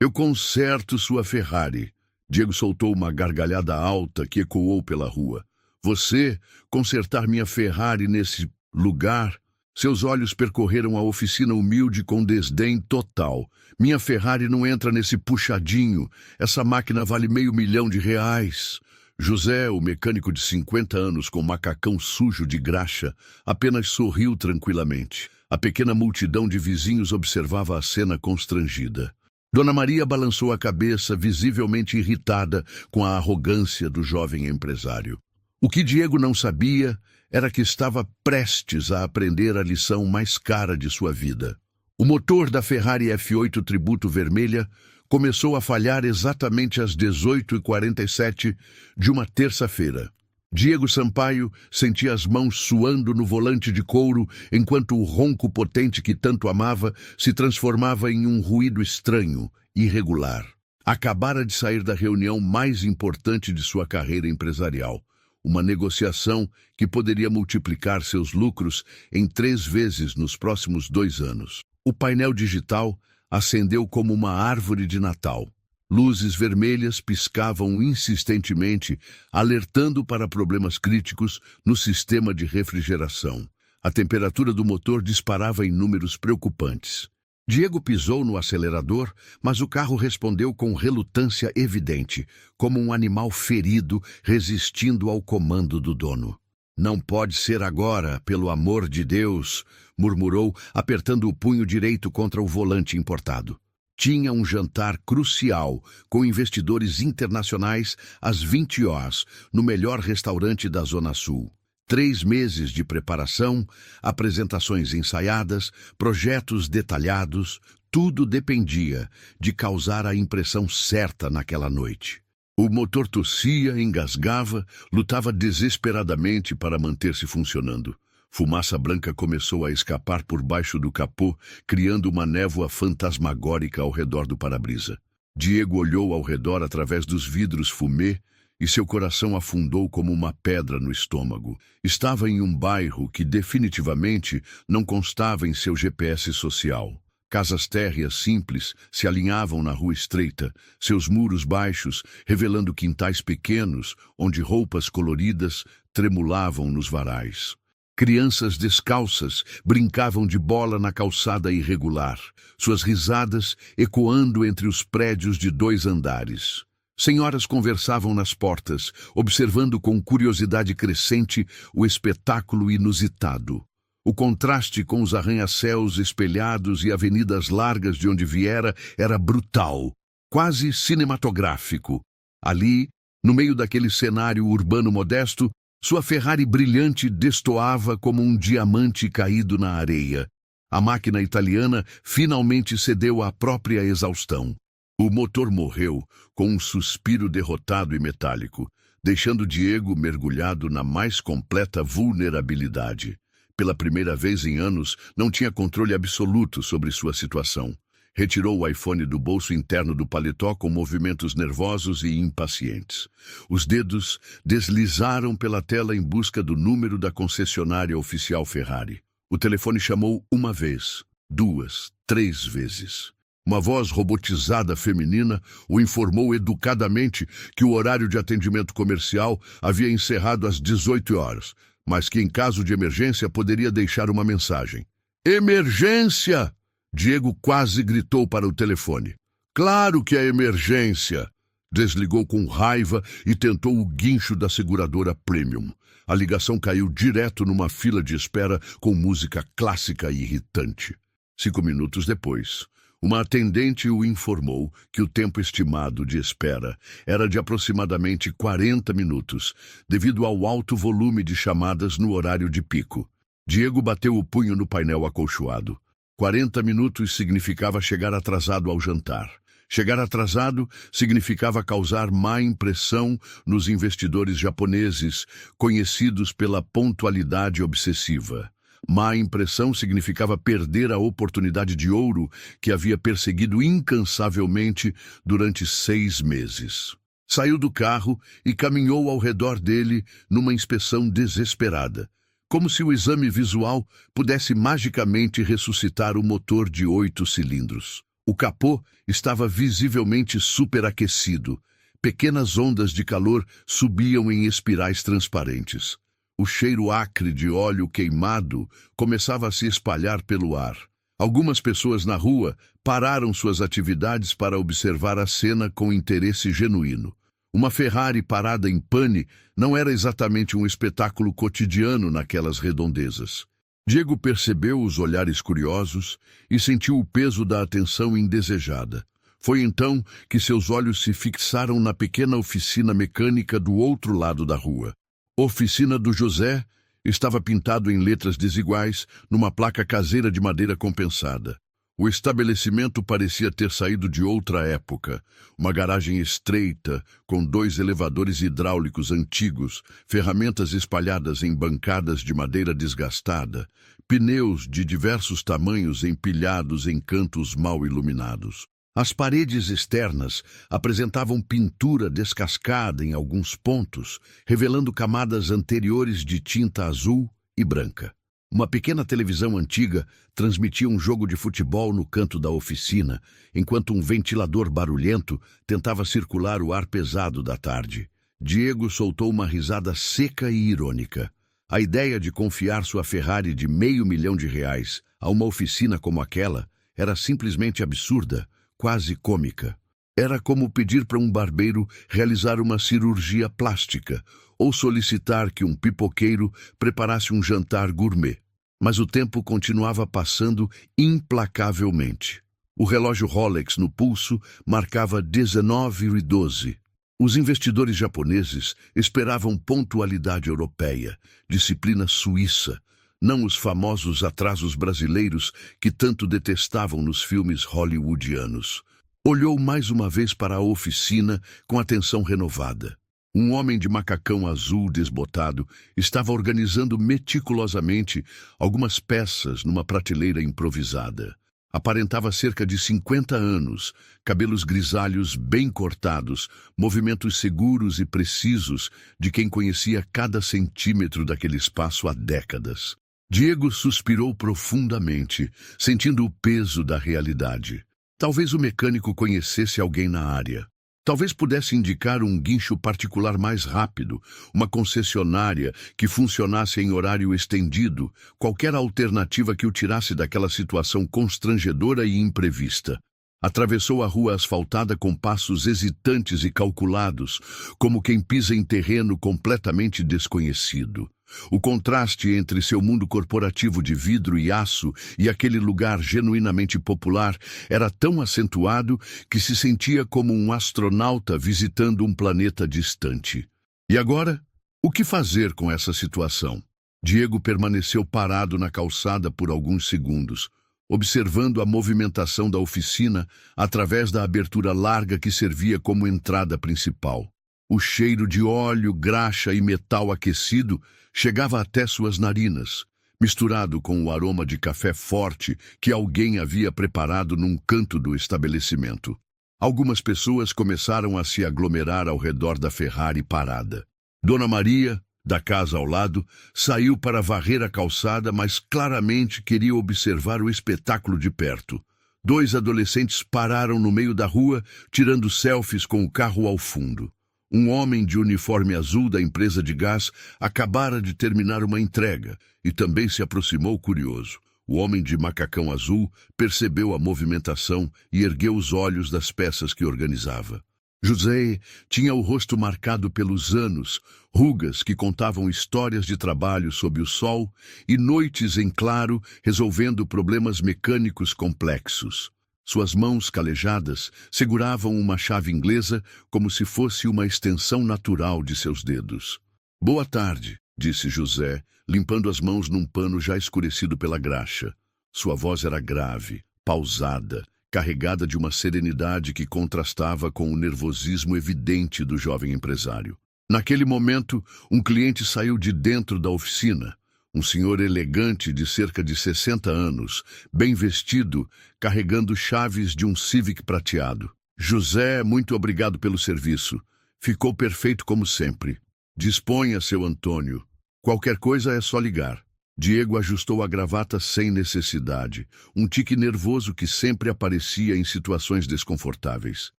Eu conserto sua Ferrari. Diego soltou uma gargalhada alta que ecoou pela rua. Você consertar minha Ferrari nesse lugar? Seus olhos percorreram a oficina humilde com desdém total. Minha Ferrari não entra nesse puxadinho. Essa máquina vale R$500.000. José, o mecânico de 50 anos com macacão sujo de graxa, apenas sorriu tranquilamente. A pequena multidão de vizinhos observava a cena constrangida. Dona Maria balançou a cabeça, visivelmente irritada com a arrogância do jovem empresário. O que Diego não sabia era que estava prestes a aprender a lição mais cara de sua vida. O motor da Ferrari F8 Tributo Vermelha começou a falhar exatamente às 18h47 de uma terça-feira. Diego Sampaio sentia as mãos suando no volante de couro enquanto o ronco potente que tanto amava se transformava em um ruído estranho, irregular. Acabara de sair da reunião mais importante de sua carreira empresarial. Uma negociação que poderia multiplicar seus lucros em 3 vezes nos próximos 2 anos. O painel digital acendeu como uma árvore de Natal. Luzes vermelhas piscavam insistentemente, alertando para problemas críticos no sistema de refrigeração. A temperatura do motor disparava em números preocupantes. Diego pisou no acelerador, mas o carro respondeu com relutância evidente, como um animal ferido resistindo ao comando do dono. "Não pode ser agora, pelo amor de Deus", murmurou, apertando o punho direito contra o volante importado. Tinha um jantar crucial com investidores internacionais às 20 horas, no melhor restaurante da Zona Sul. 3 meses de preparação, apresentações ensaiadas, projetos detalhados, tudo dependia de causar a impressão certa naquela noite. O motor tossia, engasgava, lutava desesperadamente para manter-se funcionando. Fumaça branca começou a escapar por baixo do capô, criando uma névoa fantasmagórica ao redor do para-brisa. Diego olhou ao redor através dos vidros fumê e seu coração afundou como uma pedra no estômago. Estava em um bairro que definitivamente não constava em seu GPS social. Casas térreas simples se alinhavam na rua estreita, seus muros baixos revelando quintais pequenos onde roupas coloridas tremulavam nos varais. Crianças descalças brincavam de bola na calçada irregular, suas risadas ecoando entre os prédios de 2 andares. Senhoras conversavam nas portas, observando com curiosidade crescente o espetáculo inusitado. O contraste com os arranha-céus espelhados e avenidas largas de onde viera era brutal, quase cinematográfico. Ali, no meio daquele cenário urbano modesto, sua Ferrari brilhante destoava como um diamante caído na areia. A máquina italiana finalmente cedeu à própria exaustão. O motor morreu com um suspiro derrotado e metálico, deixando Diego mergulhado na mais completa vulnerabilidade. Pela primeira vez em anos, não tinha controle absoluto sobre sua situação. Retirou o iPhone do bolso interno do paletó com movimentos nervosos e impacientes. Os dedos deslizaram pela tela em busca do número da concessionária oficial Ferrari. O telefone chamou 1 vez, 2, 3 vezes. Uma voz robotizada feminina o informou educadamente que o horário de atendimento comercial havia encerrado às 18 horas, mas que em caso de emergência poderia deixar uma mensagem. "Emergência!" Diego quase gritou para o telefone. "Claro que é emergência!" Desligou com raiva e tentou o guincho da seguradora Premium. A ligação caiu direto numa fila de espera com música clássica e irritante. 5 minutos depois, uma atendente o informou que o tempo estimado de espera era de aproximadamente 40 minutos, devido ao alto volume de chamadas no horário de pico. Diego bateu o punho no painel acolchoado. 40 minutos significava chegar atrasado ao jantar. Chegar atrasado significava causar má impressão nos investidores japoneses, conhecidos pela pontualidade obsessiva. Má impressão significava perder a oportunidade de ouro que havia perseguido incansavelmente durante 6 meses. Saiu do carro e caminhou ao redor dele numa inspeção desesperada, como se o exame visual pudesse magicamente ressuscitar o motor de 8 cilindros. O capô estava visivelmente superaquecido. Pequenas ondas de calor subiam em espirais transparentes. O cheiro acre de óleo queimado começava a se espalhar pelo ar. Algumas pessoas na rua pararam suas atividades para observar a cena com interesse genuíno. Uma Ferrari parada em pane não era exatamente um espetáculo cotidiano naquelas redondezas. Diego percebeu os olhares curiosos e sentiu o peso da atenção indesejada. Foi então que seus olhos se fixaram na pequena oficina mecânica do outro lado da rua. Oficina do José estava pintado em letras desiguais numa placa caseira de madeira compensada. O estabelecimento parecia ter saído de outra época. Uma garagem estreita, com 2 elevadores hidráulicos antigos, ferramentas espalhadas em bancadas de madeira desgastada, pneus de diversos tamanhos empilhados em cantos mal iluminados. As paredes externas apresentavam pintura descascada em alguns pontos, revelando camadas anteriores de tinta azul e branca. Uma pequena televisão antiga transmitia um jogo de futebol no canto da oficina, enquanto um ventilador barulhento tentava circular o ar pesado da tarde. Diego soltou uma risada seca e irônica. A ideia de confiar sua Ferrari de R$500.000 a uma oficina como aquela era simplesmente absurda, quase cômica. Era como pedir para um barbeiro realizar uma cirurgia plástica ou solicitar que um pipoqueiro preparasse um jantar gourmet. Mas o tempo continuava passando implacavelmente. O relógio Rolex no pulso marcava 19h12. Os investidores japoneses esperavam pontualidade europeia, disciplina suíça, não os famosos atrasos brasileiros que tanto detestavam nos filmes hollywoodianos. Olhou mais uma vez para a oficina com atenção renovada. Um homem de macacão azul desbotado estava organizando meticulosamente algumas peças numa prateleira improvisada. Aparentava cerca de 50 anos, cabelos grisalhos bem cortados, movimentos seguros e precisos de quem conhecia cada centímetro daquele espaço há décadas. Diego suspirou profundamente, sentindo o peso da realidade. Talvez o mecânico conhecesse alguém na área. Talvez pudesse indicar um guincho particular mais rápido, uma concessionária que funcionasse em horário estendido, qualquer alternativa que o tirasse daquela situação constrangedora e imprevista. Atravessou a rua asfaltada com passos hesitantes e calculados, como quem pisa em terreno completamente desconhecido. O contraste entre seu mundo corporativo de vidro e aço e aquele lugar genuinamente popular era tão acentuado que se sentia como um astronauta visitando um planeta distante. E agora, o que fazer com essa situação? Diego permaneceu parado na calçada por alguns segundos, observando a movimentação da oficina através da abertura larga que servia como entrada principal. O cheiro de óleo, graxa e metal aquecido chegava até suas narinas, misturado com o aroma de café forte que alguém havia preparado num canto do estabelecimento. Algumas pessoas começaram a se aglomerar ao redor da Ferrari parada. Dona Maria, da casa ao lado, saiu para varrer a calçada, mas claramente queria observar o espetáculo de perto. 2 adolescentes pararam no meio da rua, tirando selfies com o carro ao fundo. Um homem de uniforme azul da empresa de gás acabara de terminar uma entrega e também se aproximou curioso. O homem de macacão azul percebeu a movimentação e ergueu os olhos das peças que organizava. José tinha o rosto marcado pelos anos, rugas que contavam histórias de trabalho sob o sol e noites em claro resolvendo problemas mecânicos complexos. Suas mãos calejadas seguravam uma chave inglesa como se fosse uma extensão natural de seus dedos. «Boa tarde», disse José, limpando as mãos num pano já escurecido pela graxa. Sua voz era grave, pausada, carregada de uma serenidade que contrastava com o nervosismo evidente do jovem empresário. Naquele momento, um cliente saiu de dentro da oficina. Um senhor elegante de cerca de 60 anos, bem vestido, carregando chaves de um Civic prateado. «José, muito obrigado pelo serviço. Ficou perfeito como sempre. Disponha, seu Antônio. Qualquer coisa é só ligar», Diego ajustou a gravata sem necessidade, um tique nervoso que sempre aparecia em situações desconfortáveis.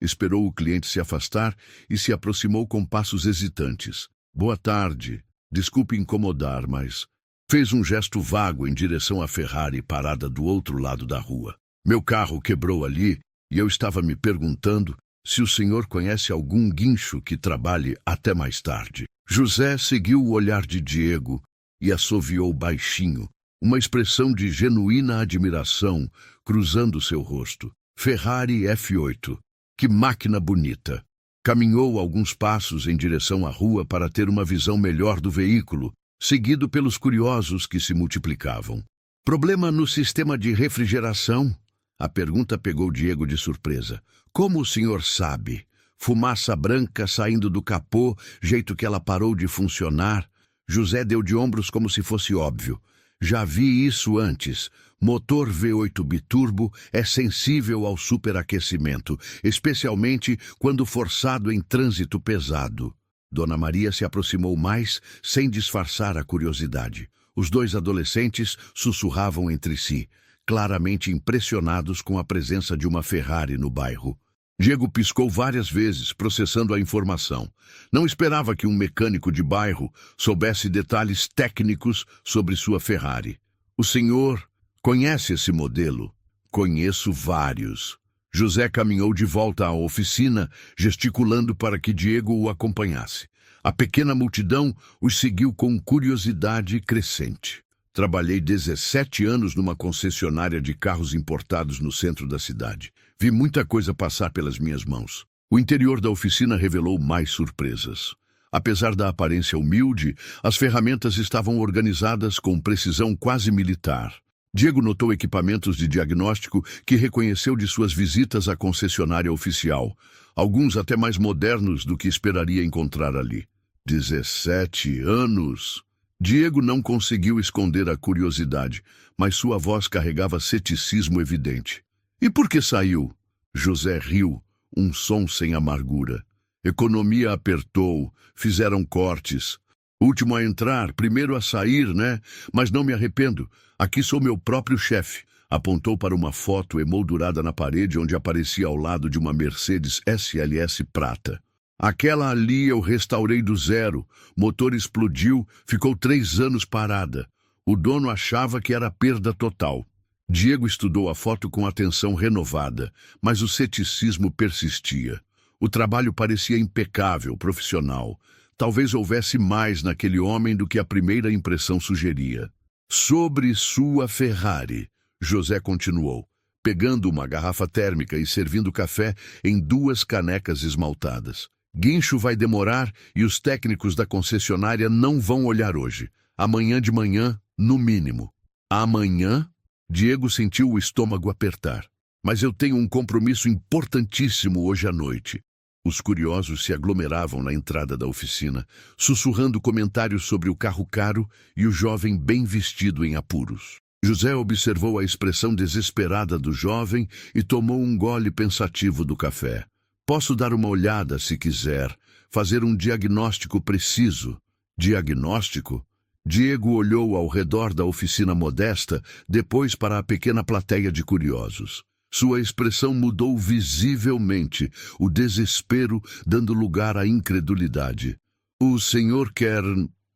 Esperou o cliente se afastar e se aproximou com passos hesitantes. Boa tarde. Desculpe incomodar, mas... Fez um gesto vago em direção à Ferrari parada do outro lado da rua. Meu carro quebrou ali e eu estava me perguntando se o senhor conhece algum guincho que trabalhe até mais tarde. José seguiu o olhar de Diego e assoviou baixinho, uma expressão de genuína admiração cruzando seu rosto. Ferrari F8. Que máquina bonita! Caminhou alguns passos em direção à rua para ter uma visão melhor do veículo, seguido pelos curiosos que se multiplicavam. Problema no sistema de refrigeração? A pergunta pegou Diego de surpresa. Como o senhor sabe? Fumaça branca saindo do capô, jeito que ela parou de funcionar. José deu de ombros como se fosse óbvio. Já vi isso antes. Motor V8 biturbo é sensível ao superaquecimento, especialmente quando forçado em trânsito pesado. Dona Maria se aproximou mais, sem disfarçar a curiosidade. Os dois adolescentes sussurravam entre si, claramente impressionados com a presença de uma Ferrari no bairro. Diego piscou várias vezes, processando a informação. Não esperava que um mecânico de bairro soubesse detalhes técnicos sobre sua Ferrari. O senhor conhece esse modelo? Conheço vários. José caminhou de volta à oficina, gesticulando para que Diego o acompanhasse. A pequena multidão os seguiu com curiosidade crescente. Trabalhei 17 anos numa concessionária de carros importados no centro da cidade. Vi muita coisa passar pelas minhas mãos. O interior da oficina revelou mais surpresas. Apesar da aparência humilde, as ferramentas estavam organizadas com precisão quase militar. Diego notou equipamentos de diagnóstico que reconheceu de suas visitas à concessionária oficial, alguns até mais modernos do que esperaria encontrar ali. 17 anos! Diego não conseguiu esconder a curiosidade, mas sua voz carregava ceticismo evidente. E por que saiu? José riu, um som sem amargura. Economia apertou, fizeram cortes. Último a entrar, primeiro a sair, né? Mas não me arrependo. Aqui sou meu próprio chefe. Apontou para uma foto emoldurada na parede onde aparecia ao lado de uma Mercedes SLS prata. Aquela ali eu restaurei do zero. Motor explodiu, ficou 3 anos parada. O dono achava que era perda total. Diego estudou a foto com atenção renovada, mas o ceticismo persistia. O trabalho parecia impecável, profissional. Talvez houvesse mais naquele homem do que a primeira impressão sugeria. Sobre sua Ferrari, José continuou, pegando uma garrafa térmica e servindo café em 2 canecas esmaltadas. Guincho vai demorar e os técnicos da concessionária não vão olhar hoje. Amanhã de manhã, no mínimo. Amanhã? Diego sentiu o estômago apertar. Mas eu tenho um compromisso importantíssimo hoje à noite. Os curiosos se aglomeravam na entrada da oficina, sussurrando comentários sobre o carro caro e o jovem bem vestido em apuros. José observou a expressão desesperada do jovem e tomou um gole pensativo do café. Posso dar uma olhada, se quiser, fazer um diagnóstico preciso. Diagnóstico? Diego olhou ao redor da oficina modesta, depois para a pequena plateia de curiosos. Sua expressão mudou visivelmente, o desespero dando lugar à incredulidade. O senhor quer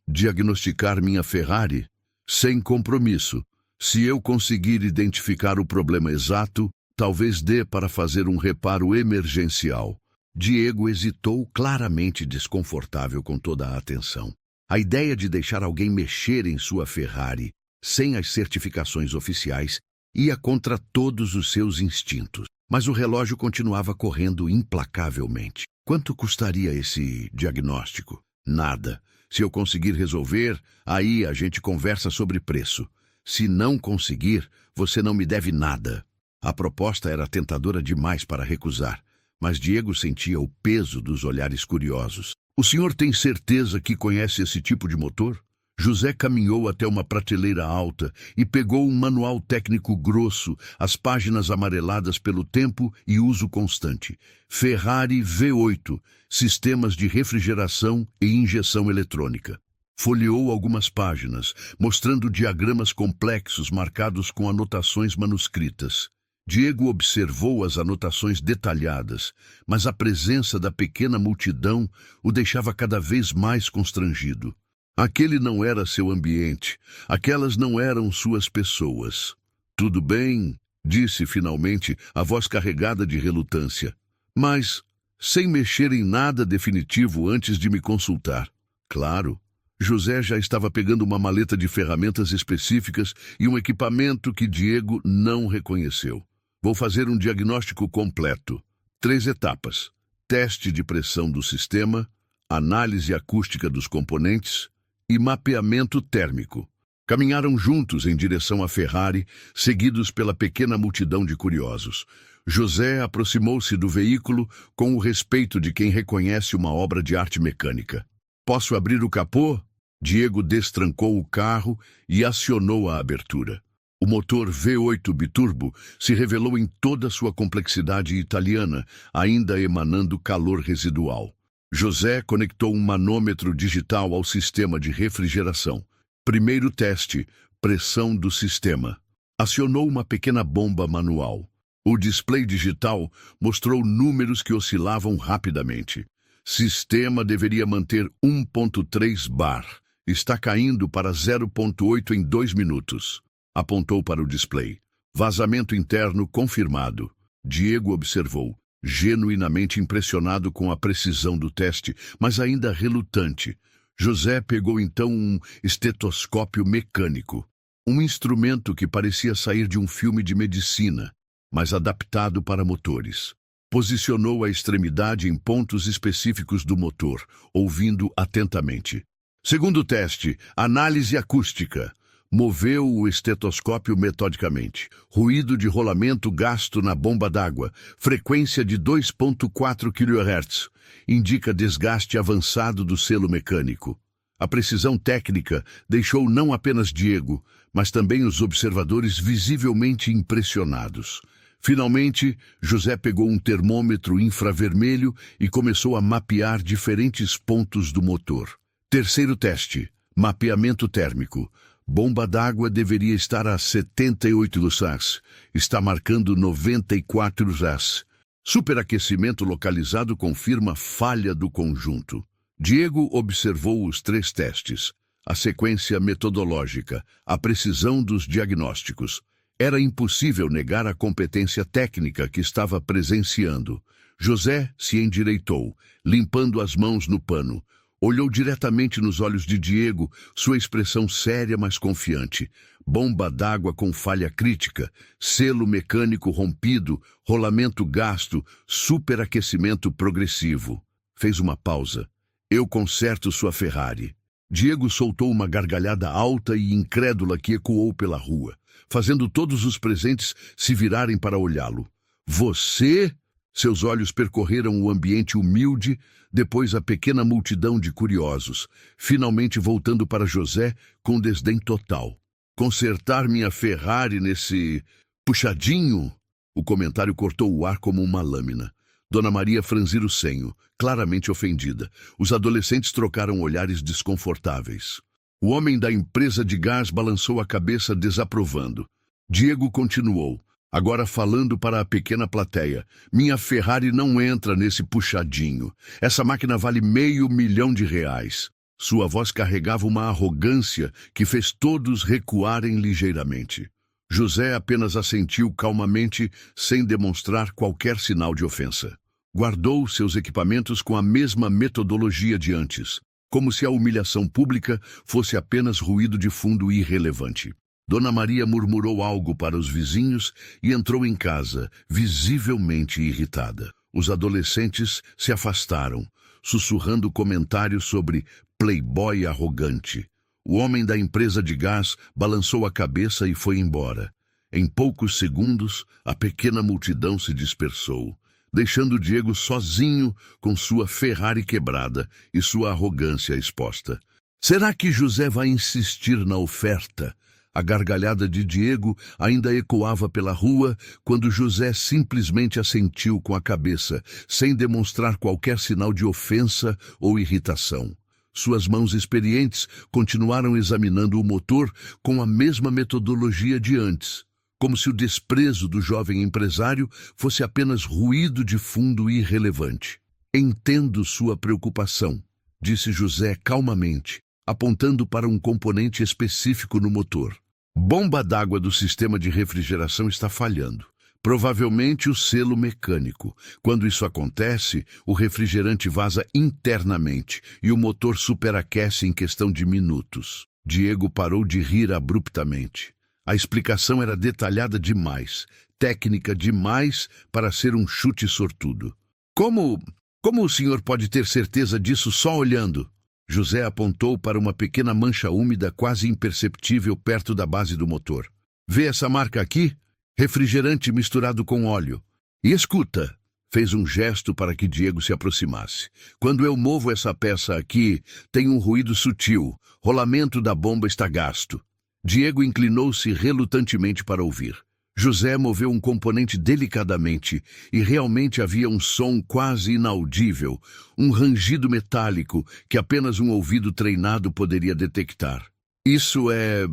diagnosticar minha Ferrari? Sem compromisso. Se eu conseguir identificar o problema exato, talvez dê para fazer um reparo emergencial. Diego hesitou, claramente desconfortável com toda a atenção. A ideia de deixar alguém mexer em sua Ferrari, sem as certificações oficiais, ia contra todos os seus instintos. Mas o relógio continuava correndo implacavelmente. Quanto custaria esse diagnóstico? Nada. Se eu conseguir resolver, aí a gente conversa sobre preço. Se não conseguir, você não me deve nada. A proposta era tentadora demais para recusar, mas Diego sentia o peso dos olhares curiosos. O senhor tem certeza que conhece esse tipo de motor? José caminhou até uma prateleira alta e pegou um manual técnico grosso, as páginas amareladas pelo tempo e uso constante. Ferrari V8, sistemas de refrigeração e injeção eletrônica. Folheou algumas páginas, mostrando diagramas complexos marcados com anotações manuscritas. Diego observou as anotações detalhadas, mas a presença da pequena multidão o deixava cada vez mais constrangido. Aquele não era seu ambiente, aquelas não eram suas pessoas. "Tudo bem", disse finalmente, a voz carregada de relutância, mas sem mexer em nada definitivo antes de me consultar. Claro, José já estava pegando uma maleta de ferramentas específicas e um equipamento que Diego não reconheceu. "Vou fazer um diagnóstico completo. 3 etapas: teste de pressão do sistema, análise acústica dos componentes e mapeamento térmico." Caminharam juntos em direção à Ferrari, seguidos pela pequena multidão de curiosos. José aproximou-se do veículo com o respeito de quem reconhece uma obra de arte mecânica. "Posso abrir o capô?" Diego destrancou o carro e acionou a abertura. O motor V8 biturbo se revelou em toda sua complexidade italiana, ainda emanando calor residual. José conectou um manômetro digital ao sistema de refrigeração. Primeiro teste: pressão do sistema. Acionou uma pequena bomba manual. O display digital mostrou números que oscilavam rapidamente. Sistema deveria manter 1.3 bar. Está caindo para 0.8 em 2 minutos. Apontou para o display. Vazamento interno confirmado. Diego observou, genuinamente impressionado com a precisão do teste, mas ainda relutante. José pegou então um estetoscópio mecânico, um instrumento que parecia sair de um filme de medicina, mas adaptado para motores. Posicionou a extremidade em pontos específicos do motor, ouvindo atentamente. Segundo teste: análise acústica. Moveu o estetoscópio metodicamente. Ruído de rolamento gasto na bomba d'água. Frequência de 2.4 kHz. Indica desgaste avançado do selo mecânico. A precisão técnica deixou não apenas Diego, mas também os observadores visivelmente impressionados. Finalmente, José pegou um termômetro infravermelho e começou a mapear diferentes pontos do motor. Terceiro teste: mapeamento térmico. Bomba d'água deveria estar a 78 luxas. Está marcando 94 luxas. Superaquecimento localizado confirma falha do conjunto. Diego observou os 3 testes, a sequência metodológica, a precisão dos diagnósticos. Era impossível negar a competência técnica que estava presenciando. José se endireitou, limpando as mãos no pano. Olhou diretamente nos olhos de Diego, sua expressão séria, mas confiante. Bomba d'água com falha crítica, selo mecânico rompido, rolamento gasto, superaquecimento progressivo. Fez uma pausa. "Eu conserto sua Ferrari." Diego soltou uma gargalhada alta e incrédula que ecoou pela rua, fazendo todos os presentes se virarem para olhá-lo. "Você?" Seus olhos percorreram o ambiente humilde, depois a pequena multidão de curiosos, finalmente voltando para José com desdém total. "Consertar minha Ferrari nesse puxadinho?" O comentário cortou o ar como uma lâmina. Dona Maria franzira o senho, claramente ofendida. Os adolescentes trocaram olhares desconfortáveis. O homem da empresa de gás balançou a cabeça desaprovando. Diego continuou, agora falando para a pequena plateia. "Minha Ferrari não entra nesse puxadinho. Essa máquina vale R$500.000. Sua voz carregava uma arrogância que fez todos recuarem ligeiramente. José apenas assentiu calmamente, sem demonstrar qualquer sinal de ofensa. Guardou seus equipamentos com a mesma metodologia de antes, como se a humilhação pública fosse apenas ruído de fundo irrelevante. Dona Maria murmurou algo para os vizinhos e entrou em casa, visivelmente irritada. Os adolescentes se afastaram, sussurrando comentários sobre playboy arrogante. O homem da empresa de gás balançou a cabeça e foi embora. Em poucos segundos, a pequena multidão se dispersou, deixando Diego sozinho com sua Ferrari quebrada e sua arrogância exposta. Será que José vai insistir na oferta? A gargalhada de Diego ainda ecoava pela rua quando José simplesmente assentiu com a cabeça, sem demonstrar qualquer sinal de ofensa ou irritação. Suas mãos experientes continuaram examinando o motor com a mesma metodologia de antes, como se o desprezo do jovem empresário fosse apenas ruído de fundo irrelevante. Entendo sua preocupação, disse José calmamente, apontando para um componente específico no motor. Bomba d'água do sistema de refrigeração está falhando. Provavelmente o selo mecânico. Quando isso acontece, o refrigerante vaza internamente e o motor superaquece em questão de minutos. Diego parou de rir abruptamente. A explicação era detalhada demais, técnica demais para ser um chute sortudo. Como o senhor pode ter certeza disso só olhando? José apontou para uma pequena mancha úmida quase imperceptível perto da base do motor. Vê essa marca aqui? Refrigerante misturado com óleo. E escuta, fez um gesto para que Diego se aproximasse. Quando eu movo essa peça aqui, tem um ruído sutil. Rolamento da bomba está gasto. Diego inclinou-se relutantemente para ouvir. José moveu um componente delicadamente e realmente havia um som quase inaudível, um rangido metálico que apenas um ouvido treinado poderia detectar. Isso é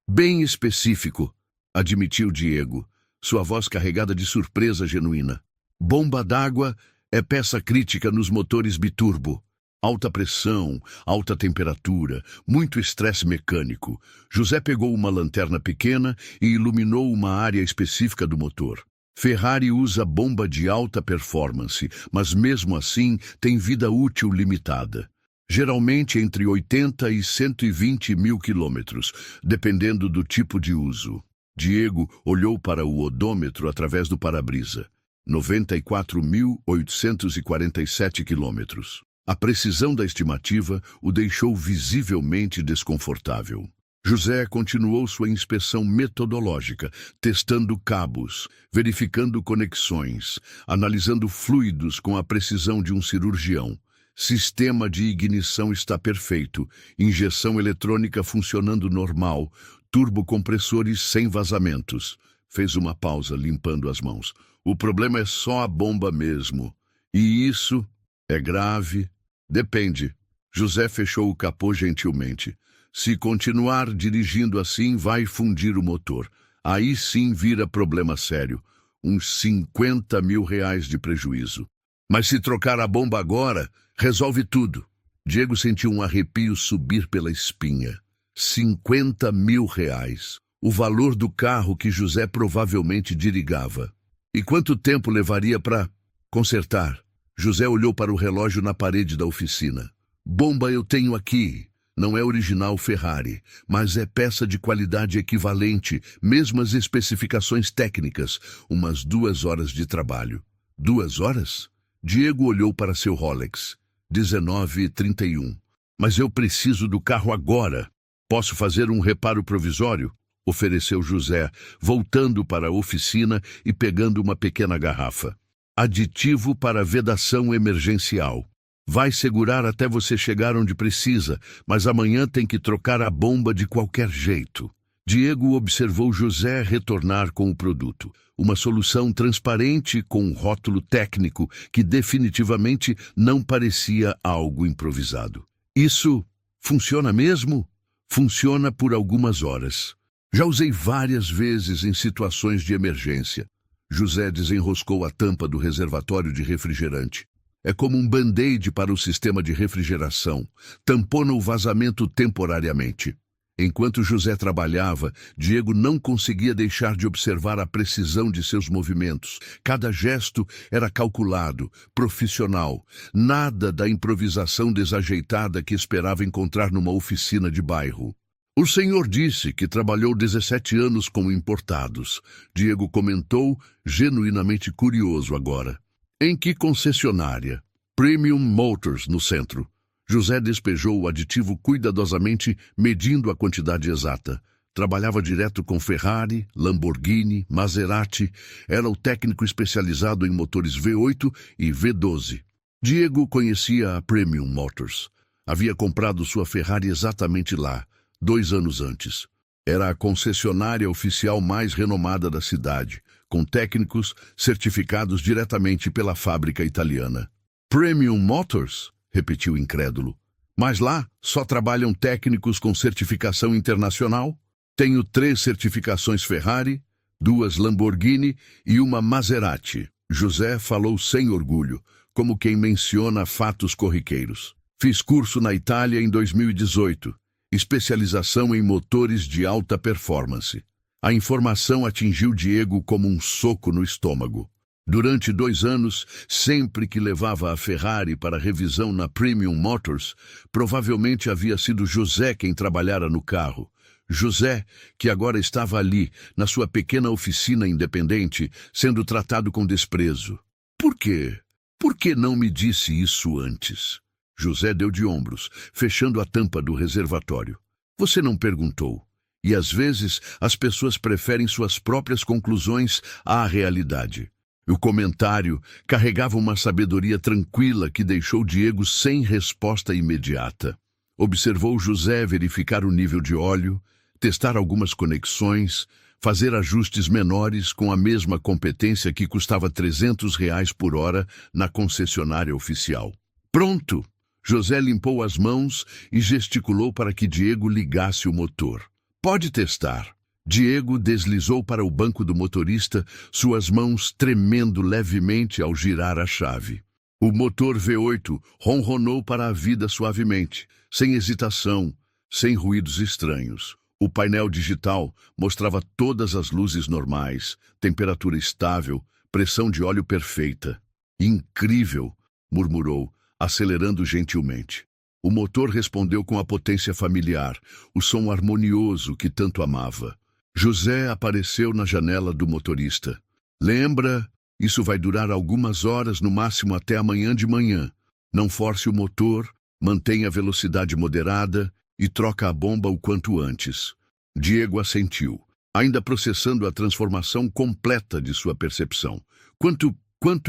bem específico, admitiu Diego, sua voz carregada de surpresa genuína. Bomba d'água é peça crítica nos motores biturbo. Alta pressão, alta temperatura, muito estresse mecânico. José pegou uma lanterna pequena e iluminou uma área específica do motor. Ferrari usa bomba de alta performance, mas mesmo assim tem vida útil limitada. Geralmente entre 80 e 120 mil quilômetros, dependendo do tipo de uso. Diego olhou para o odômetro através do para-brisa. 94.847 quilômetros. A precisão da estimativa o deixou visivelmente desconfortável. José continuou sua inspeção metodológica, testando cabos, verificando conexões, analisando fluidos com a precisão de um cirurgião. Sistema de ignição está perfeito, injeção eletrônica funcionando normal, turbocompressores sem vazamentos. Fez uma pausa, limpando as mãos. O problema é só a bomba mesmo. E isso é grave? Depende. José fechou o capô gentilmente. Se continuar dirigindo assim, vai fundir o motor. Aí sim vira problema sério. Uns 50 mil reais de prejuízo. Mas se trocar a bomba agora, resolve tudo. Diego sentiu um arrepio subir pela espinha. 50 mil reais. O valor do carro que José provavelmente dirigava. E quanto tempo levaria para consertar? José olhou para o relógio na parede da oficina. Bomba eu tenho aqui. Não é original Ferrari, mas é peça de qualidade equivalente, mesmas especificações técnicas. Umas 2 horas de trabalho. 2 horas? Diego olhou para seu Rolex. 19h31. Mas eu preciso do carro agora. Posso fazer um reparo provisório? Ofereceu José, voltando para a oficina e pegando uma pequena garrafa. Aditivo para vedação emergencial. Vai segurar até você chegar onde precisa, mas amanhã tem que trocar a bomba de qualquer jeito. Diego observou José retornar com o produto. Uma solução transparente com um rótulo técnico que definitivamente não parecia algo improvisado. Isso funciona mesmo? Funciona por algumas horas. Já usei várias vezes em situações de emergência. José desenroscou a tampa do reservatório de refrigerante. É como um band-aid para o sistema de refrigeração. Tampona o vazamento temporariamente. Enquanto José trabalhava, Diego não conseguia deixar de observar a precisão de seus movimentos. Cada gesto era calculado, profissional. Nada da improvisação desajeitada que esperava encontrar numa oficina de bairro. O senhor disse que trabalhou 17 anos com importados. Diego comentou, genuinamente curioso agora. Em que concessionária? Premium Motors, no centro. José despejou o aditivo cuidadosamente, medindo a quantidade exata. Trabalhava direto com Ferrari, Lamborghini, Maserati. Era o técnico especializado em motores V8 e V12. Diego conhecia a Premium Motors. Havia comprado sua Ferrari exatamente lá, 2 anos antes. Era a concessionária oficial mais renomada da cidade, com técnicos certificados diretamente pela fábrica italiana. Premium Motors? Repetiu incrédulo. Mas lá só trabalham técnicos com certificação internacional. Tenho 3 certificações Ferrari, 2 Lamborghini e uma Maserati. José falou sem orgulho, como quem menciona fatos corriqueiros. Fiz curso na Itália em 2018, especialização em motores de alta performance. A informação atingiu Diego como um soco no estômago. Durante 2 anos, sempre que levava a Ferrari para revisão na Premium Motors, provavelmente havia sido José quem trabalhara no carro. José, que agora estava ali, na sua pequena oficina independente, sendo tratado com desprezo. Por quê? Por que não me disse isso antes? José deu de ombros, fechando a tampa do reservatório. Você não perguntou. E às vezes as pessoas preferem suas próprias conclusões à realidade. O comentário carregava uma sabedoria tranquila que deixou Diego sem resposta imediata. Observou José verificar o nível de óleo, testar algumas conexões, fazer ajustes menores com a mesma competência que custava R$ 300 por hora na concessionária oficial. Pronto! José limpou as mãos e gesticulou para que Diego ligasse o motor. Pode testar. Diego deslizou para o banco do motorista, suas mãos tremendo levemente ao girar a chave. O motor V8 ronronou para a vida suavemente, sem hesitação, sem ruídos estranhos. O painel digital mostrava todas as luzes normais, temperatura estável, pressão de óleo perfeita. Incrível, murmurou, acelerando gentilmente. O motor respondeu com a potência familiar, o som harmonioso que tanto amava. José apareceu na janela do motorista. Lembra? Isso vai durar algumas horas, no máximo até amanhã de manhã. Não force o motor, mantenha a velocidade moderada e troca a bomba o quanto antes. Diego assentiu, ainda processando a transformação completa de sua percepção. Quanto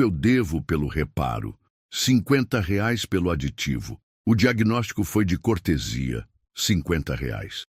eu devo pelo reparo? R$ 50 pelo aditivo. O diagnóstico foi de cortesia. R$ 50.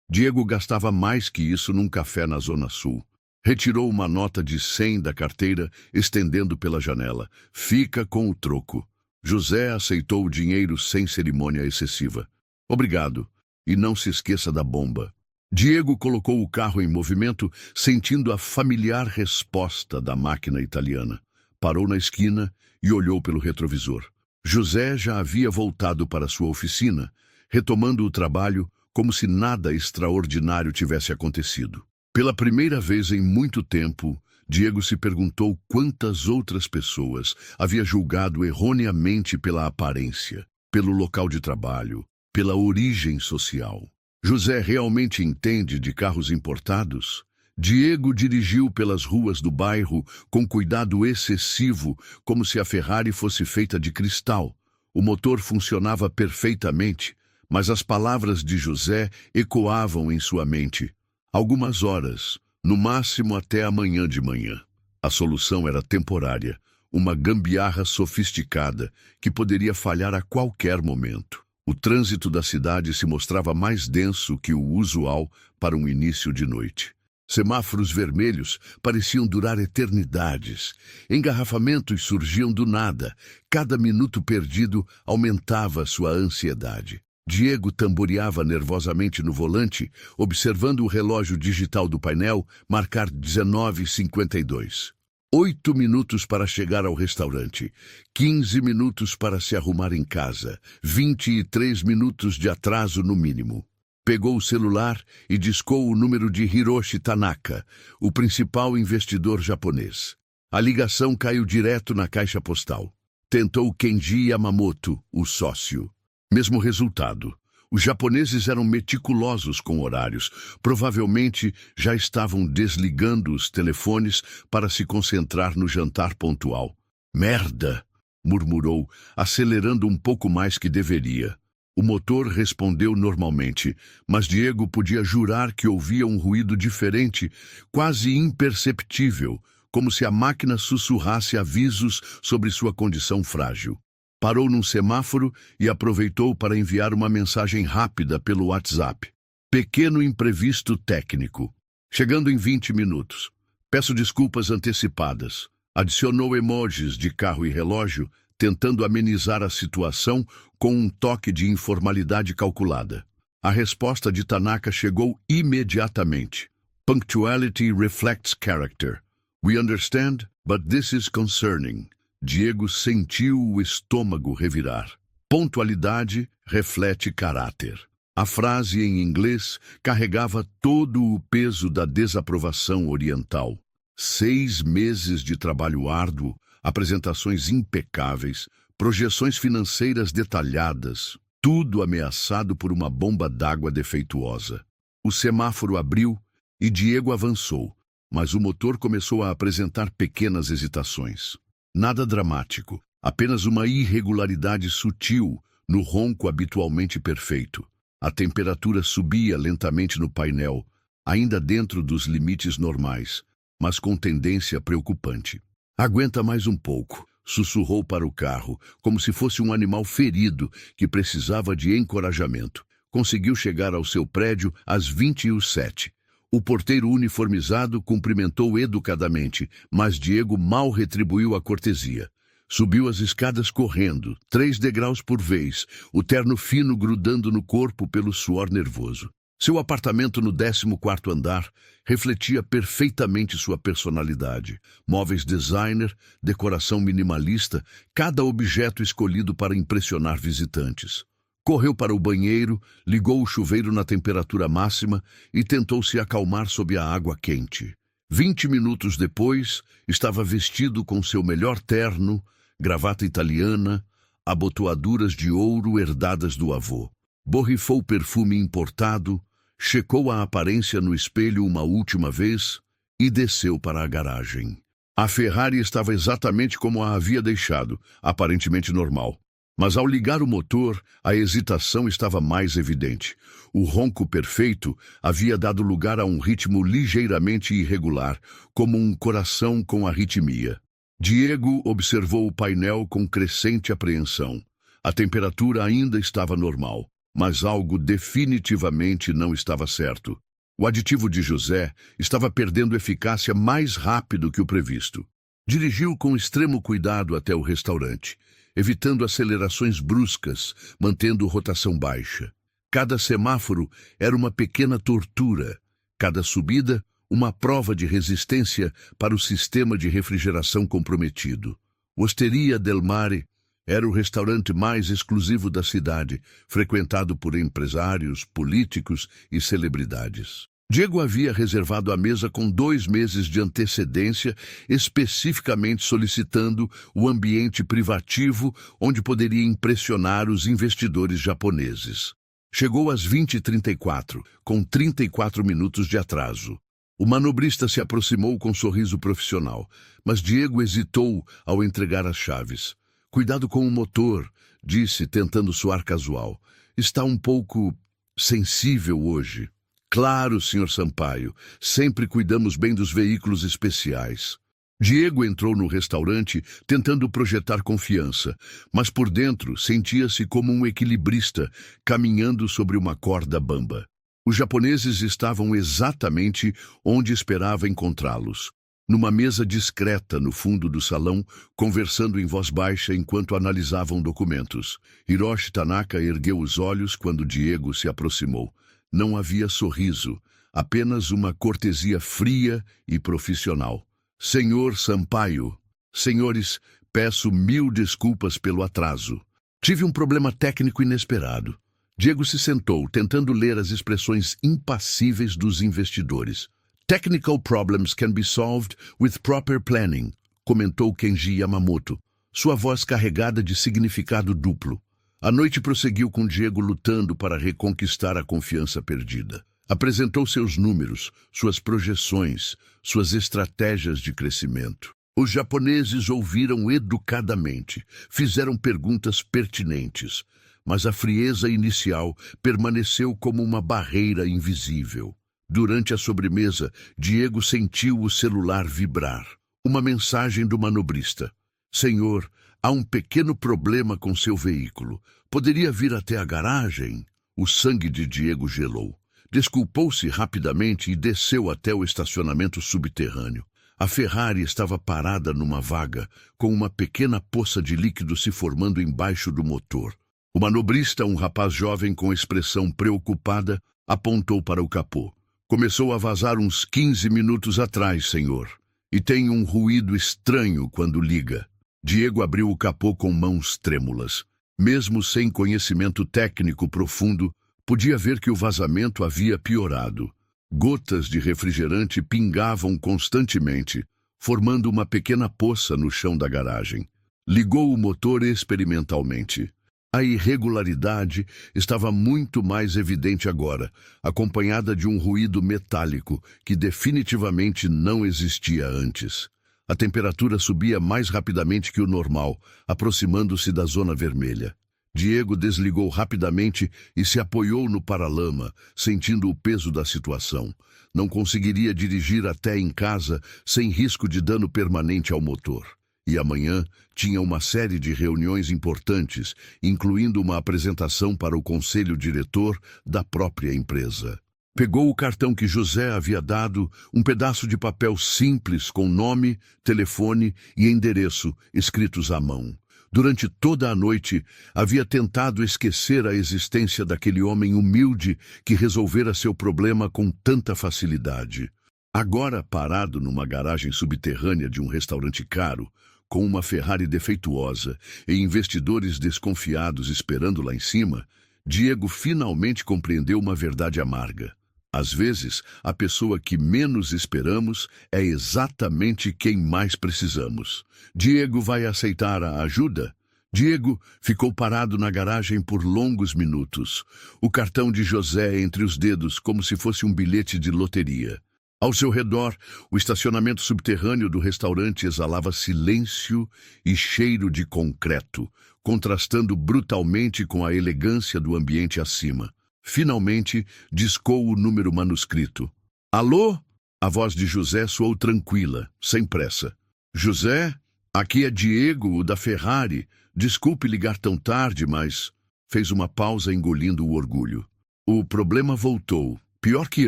Diego gastava mais que isso num café na Zona Sul. Retirou uma nota de 100 da carteira, estendendo pela janela. Fica com o troco. José aceitou o dinheiro sem cerimônia excessiva. Obrigado. E não se esqueça da bomba. Diego colocou o carro em movimento, sentindo a familiar resposta da máquina italiana. Parou na esquina e olhou pelo retrovisor. José já havia voltado para sua oficina, retomando o trabalho como se nada extraordinário tivesse acontecido. Pela primeira vez em muito tempo, Diego se perguntou quantas outras pessoas havia julgado erroneamente pela aparência, pelo local de trabalho, pela origem social. José realmente entende de carros importados? Diego dirigiu pelas ruas do bairro com cuidado excessivo, como se a Ferrari fosse feita de cristal. O motor funcionava perfeitamente, mas as palavras de José ecoavam em sua mente. Algumas horas, no máximo até amanhã de manhã. A solução era temporária, uma gambiarra sofisticada que poderia falhar a qualquer momento. O trânsito da cidade se mostrava mais denso que o usual para um início de noite. Semáforos vermelhos pareciam durar eternidades. Engarrafamentos surgiam do nada. Cada minuto perdido aumentava sua ansiedade. Diego tamboreava nervosamente no volante, observando o relógio digital do painel marcar 19h52. 8 minutos para chegar ao restaurante, 15 minutos para se arrumar em casa, 23 minutos de atraso no mínimo. Pegou o celular e discou o número de Hiroshi Tanaka, o principal investidor japonês. A ligação caiu direto na caixa postal. Tentou Kenji Yamamoto, o sócio. Mesmo resultado. Os japoneses eram meticulosos com horários. Provavelmente já estavam desligando os telefones para se concentrar no jantar pontual. Merda! Murmurou, acelerando um pouco mais que deveria. O motor respondeu normalmente, mas Diego podia jurar que ouvia um ruído diferente, quase imperceptível, como se a máquina sussurrasse avisos sobre sua condição frágil. Parou num semáforo e aproveitou para enviar uma mensagem rápida pelo WhatsApp. Pequeno imprevisto técnico. Chegando em 20 minutos. Peço desculpas antecipadas. Adicionou emojis de carro e relógio, tentando amenizar a situação com um toque de informalidade calculada. A resposta de Tanaka chegou imediatamente. Punctuality reflects character. We understand, but this is concerning. Diego sentiu o estômago revirar. Pontualidade reflete caráter. A frase em inglês carregava todo o peso da desaprovação oriental. 6 meses de trabalho árduo, apresentações impecáveis, projeções financeiras detalhadas, tudo ameaçado por uma bomba d'água defeituosa. O semáforo abriu e Diego avançou, mas o motor começou a apresentar pequenas hesitações. Nada dramático, apenas uma irregularidade sutil no ronco habitualmente perfeito. A temperatura subia lentamente no painel, ainda dentro dos limites normais, mas com tendência preocupante. Aguenta mais um pouco, sussurrou para o carro, como se fosse um animal ferido que precisava de encorajamento. Conseguiu chegar ao seu prédio às 20h07. O porteiro uniformizado cumprimentou educadamente, mas Diego mal retribuiu a cortesia. Subiu as escadas correndo, 3 degraus por vez, o terno fino grudando no corpo pelo suor nervoso. Seu apartamento no 14º andar refletia perfeitamente sua personalidade. Móveis designer, decoração minimalista, cada objeto escolhido para impressionar visitantes. Correu para o banheiro, ligou o chuveiro na temperatura máxima e tentou se acalmar sob a água quente. 20 minutos depois, estava vestido com seu melhor terno, gravata italiana, abotoaduras de ouro herdadas do avô. Borrifou perfume importado, checou a aparência no espelho uma última vez e desceu para a garagem. A Ferrari estava exatamente como a havia deixado, aparentemente normal. Mas ao ligar o motor, a hesitação estava mais evidente. O ronco perfeito havia dado lugar a um ritmo ligeiramente irregular, como um coração com arritmia. Diego observou o painel com crescente apreensão. A temperatura ainda estava normal, mas algo definitivamente não estava certo. O aditivo de José estava perdendo eficácia mais rápido que o previsto. Dirigiu com extremo cuidado até o restaurante, evitando acelerações bruscas, mantendo rotação baixa. Cada semáforo era uma pequena tortura, cada subida uma prova de resistência para o sistema de refrigeração comprometido. Osteria del Mare era o restaurante mais exclusivo da cidade, frequentado por empresários, políticos e celebridades. Diego havia reservado a mesa com 2 meses de antecedência, especificamente solicitando o ambiente privativo onde poderia impressionar os investidores japoneses. Chegou às 20h34, com 34 minutos de atraso. O manobrista se aproximou com um sorriso profissional, mas Diego hesitou ao entregar as chaves. "Cuidado com o motor", disse, tentando soar casual. "Está um pouco sensível hoje." "Claro, Sr. Sampaio, sempre cuidamos bem dos veículos especiais." Diego entrou no restaurante tentando projetar confiança, mas por dentro sentia-se como um equilibrista caminhando sobre uma corda bamba. Os japoneses estavam exatamente onde esperava encontrá-los. Numa mesa discreta no fundo do salão, conversando em voz baixa enquanto analisavam documentos. Hiroshi Tanaka ergueu os olhos quando Diego se aproximou. Não havia sorriso, apenas uma cortesia fria e profissional. "Senhor Sampaio, senhores, peço 1000 desculpas pelo atraso. Tive um problema técnico inesperado." Diego se sentou, tentando ler as expressões impassíveis dos investidores. "Technical problems can be solved with proper planning", comentou Kenji Yamamoto, sua voz carregada de significado duplo. A noite prosseguiu com Diego lutando para reconquistar a confiança perdida. Apresentou seus números, suas projeções, suas estratégias de crescimento. Os japoneses ouviram educadamente, fizeram perguntas pertinentes, mas a frieza inicial permaneceu como uma barreira invisível. Durante a sobremesa, Diego sentiu o celular vibrar. Uma mensagem do manobrista. "Senhor, há um pequeno problema com seu veículo. Poderia vir até a garagem?" O sangue de Diego gelou. Desculpou-se rapidamente e desceu até o estacionamento subterrâneo. A Ferrari estava parada numa vaga, com uma pequena poça de líquido se formando embaixo do motor. O manobrista, um rapaz jovem com expressão preocupada, apontou para o capô. Começou a vazar uns 15 minutos atrás, senhor. E tem um ruído estranho quando liga. Diego abriu o capô com mãos trêmulas. Mesmo sem conhecimento técnico profundo, podia ver que o vazamento havia piorado. Gotas de refrigerante pingavam constantemente, formando uma pequena poça no chão da garagem. Ligou o motor experimentalmente. A irregularidade estava muito mais evidente agora, acompanhada de um ruído metálico que definitivamente não existia antes. A temperatura subia mais rapidamente que o normal, aproximando-se da zona vermelha. Diego desligou rapidamente e se apoiou no paralama, sentindo o peso da situação. Não conseguiria dirigir até em casa sem risco de dano permanente ao motor. E amanhã tinha uma série de reuniões importantes, incluindo uma apresentação para o conselho diretor da própria empresa. Pegou o cartão que José havia dado, um pedaço de papel simples com nome, telefone e endereço escritos à mão. Durante toda a noite, havia tentado esquecer a existência daquele homem humilde que resolvera seu problema com tanta facilidade. Agora, parado numa garagem subterrânea de um restaurante caro, com uma Ferrari defeituosa e investidores desconfiados esperando lá em cima, Diego finalmente compreendeu uma verdade amarga. Às vezes, a pessoa que menos esperamos é exatamente quem mais precisamos. Diego vai aceitar a ajuda? Diego ficou parado na garagem por longos minutos, o cartão de José entre os dedos como se fosse um bilhete de loteria. Ao seu redor, o estacionamento subterrâneo do restaurante exalava silêncio e cheiro de concreto, contrastando brutalmente com a elegância do ambiente acima. Finalmente, discou o número manuscrito. Alô? A voz de José soou tranquila, sem pressa. José, aqui é Diego, o da Ferrari. Desculpe ligar tão tarde, mas... Fez uma pausa engolindo o orgulho. O problema voltou, pior que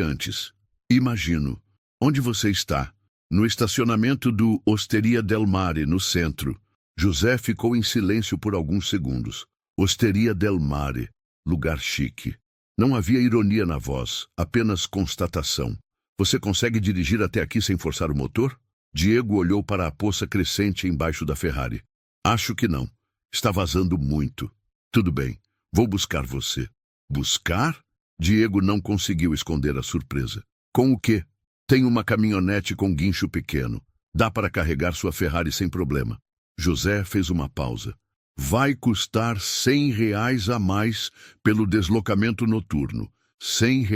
antes. Imagino. Onde você está? No estacionamento do Osteria del Mare, no centro. José ficou em silêncio por alguns segundos. Osteria del Mare, lugar chique. Não havia ironia na voz, apenas constatação. Você consegue dirigir até aqui sem forçar o motor? Diego olhou para a poça crescente embaixo da Ferrari. Acho que não. Está vazando muito. Tudo bem, vou buscar você. Buscar? Diego não conseguiu esconder a surpresa. Com o quê? Tem uma caminhonete com guincho pequeno. Dá para carregar sua Ferrari sem problema. José fez uma pausa. Vai custar R$ 100 a mais pelo deslocamento noturno. R$ 100.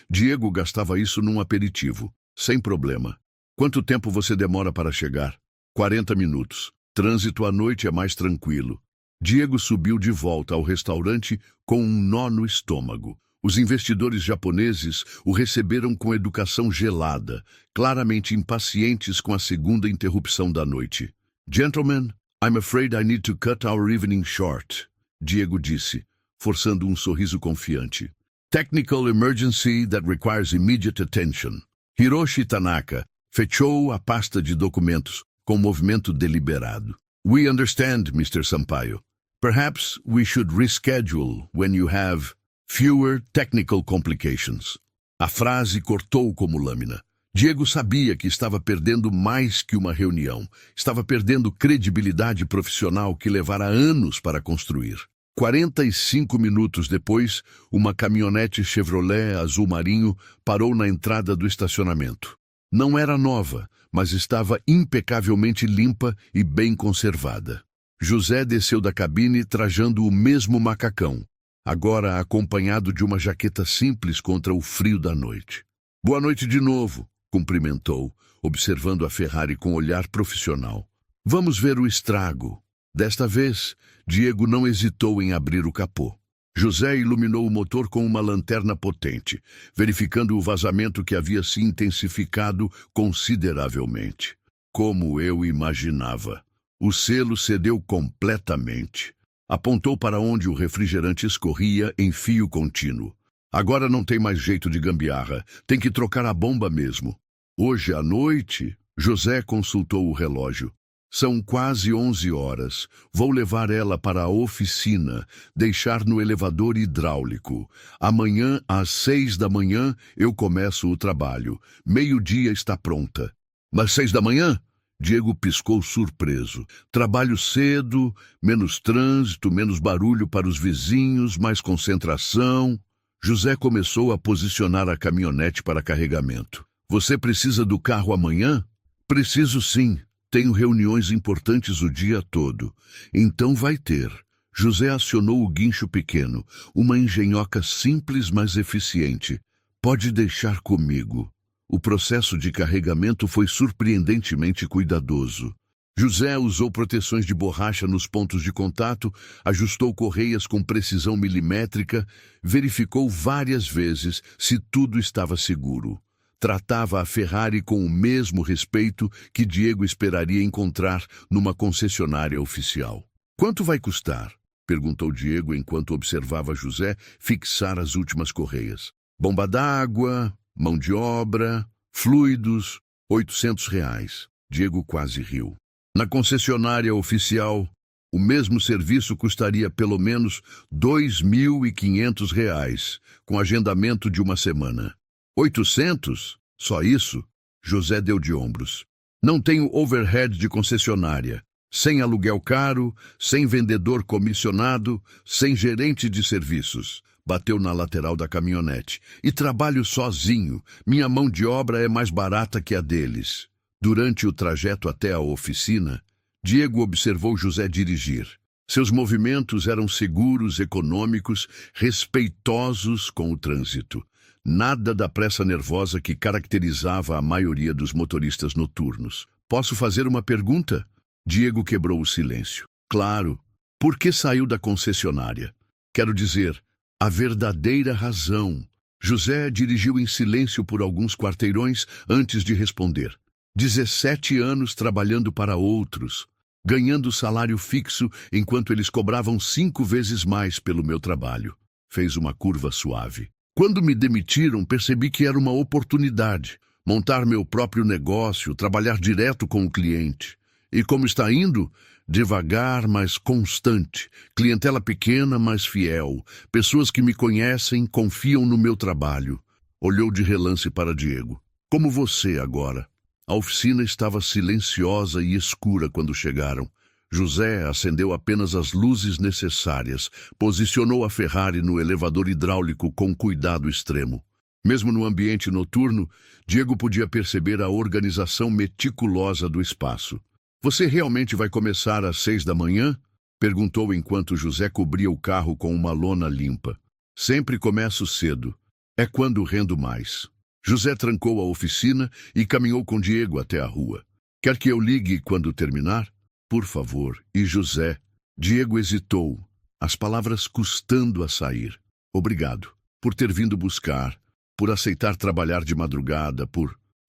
Diego gastava isso num aperitivo. Sem problema. Quanto tempo você demora para chegar? 40 minutos. Trânsito à noite é mais tranquilo. Diego subiu de volta ao restaurante com um nó no estômago. Os investidores japoneses o receberam com educação gelada, claramente impacientes com a segunda interrupção da noite. Gentlemen, I'm afraid I need to cut our evening short, Diego disse, forçando um sorriso confiante. Technical emergency that requires immediate attention. Hiroshi Tanaka fechou a pasta de documentos com um movimento deliberado. We understand, Mr. Sampaio. Perhaps we should reschedule when you have fewer technical complications. A frase cortou como lâmina. Diego sabia que estava perdendo mais que uma reunião. Estava perdendo credibilidade profissional que levara anos para construir. 45 minutos depois, uma caminhonete Chevrolet azul marinho parou na entrada do estacionamento. Não era nova, mas estava impecavelmente limpa e bem conservada. José desceu da cabine trajando o mesmo macacão, agora acompanhado de uma jaqueta simples contra o frio da noite. Boa noite de novo, cumprimentou, observando a Ferrari com olhar profissional. Vamos ver o estrago. Desta vez, Diego não hesitou em abrir o capô. José iluminou o motor com uma lanterna potente, verificando o vazamento que havia se intensificado consideravelmente. Como eu imaginava. O selo cedeu completamente. Apontou para onde o refrigerante escorria em fio contínuo. Agora não tem mais jeito de gambiarra. Tem que trocar a bomba mesmo. Hoje à noite, José consultou o relógio. São quase 11 horas. Vou levar ela para a oficina, deixar no elevador hidráulico. Amanhã, às 6 da manhã, eu começo o trabalho. 12:00 está pronta. Mas 6 da manhã? Diego piscou surpreso. Trabalho cedo, menos trânsito, menos barulho para os vizinhos, mais concentração. José começou a posicionar a caminhonete para carregamento. Você precisa do carro amanhã? Preciso sim. Tenho reuniões importantes o dia todo. Então vai ter. José acionou o guincho pequeno, uma engenhoca simples, mas eficiente. Pode deixar comigo. O processo de carregamento foi surpreendentemente cuidadoso. José usou proteções de borracha nos pontos de contato, ajustou correias com precisão milimétrica, verificou várias vezes se tudo estava seguro. Tratava a Ferrari com o mesmo respeito que Diego esperaria encontrar numa concessionária oficial. Quanto vai custar? Perguntou Diego enquanto observava José fixar as últimas correias. Bomba d'água, mão de obra, fluidos, R$ 800. Diego quase riu. Na concessionária oficial, o mesmo serviço custaria pelo menos R$ 2.500, com agendamento de uma semana. 800? Só isso? José deu de ombros. Não tenho overhead de concessionária. Sem aluguel caro, sem vendedor comissionado, sem gerente de serviços. Bateu na lateral da caminhonete. E trabalho sozinho. Minha mão de obra é mais barata que a deles. Durante o trajeto até a oficina, Diego observou José dirigir. Seus movimentos eram seguros, econômicos, respeitosos com o trânsito. Nada da pressa nervosa que caracterizava a maioria dos motoristas noturnos. Posso fazer uma pergunta? Diego quebrou o silêncio. Claro. Por que saiu da concessionária? Quero dizer, a verdadeira razão. José dirigiu em silêncio por alguns quarteirões antes de responder. 17 anos trabalhando para outros, ganhando salário fixo enquanto eles cobravam 5 vezes mais pelo meu trabalho. Fez uma curva suave. Quando me demitiram, percebi que era uma oportunidade. Montar meu próprio negócio, trabalhar direto com o cliente. E como está indo? Devagar, mas constante. Clientela pequena, mas fiel. Pessoas que me conhecem, confiam no meu trabalho. Olhou de relance para Diego. Como você agora? A oficina estava silenciosa e escura quando chegaram. José acendeu apenas as luzes necessárias, posicionou a Ferrari no elevador hidráulico com cuidado extremo. Mesmo no ambiente noturno, Diego podia perceber a organização meticulosa do espaço. Você realmente vai começar às 6 da manhã? Perguntou enquanto José cobria o carro com uma lona limpa. Sempre começo cedo. É quando rendo mais. José trancou a oficina e caminhou com Diego até a rua. Quer que eu ligue quando terminar? Por favor. E José? Diego hesitou, as palavras custando a sair. Obrigado. Por ter vindo buscar, por aceitar trabalhar de madrugada,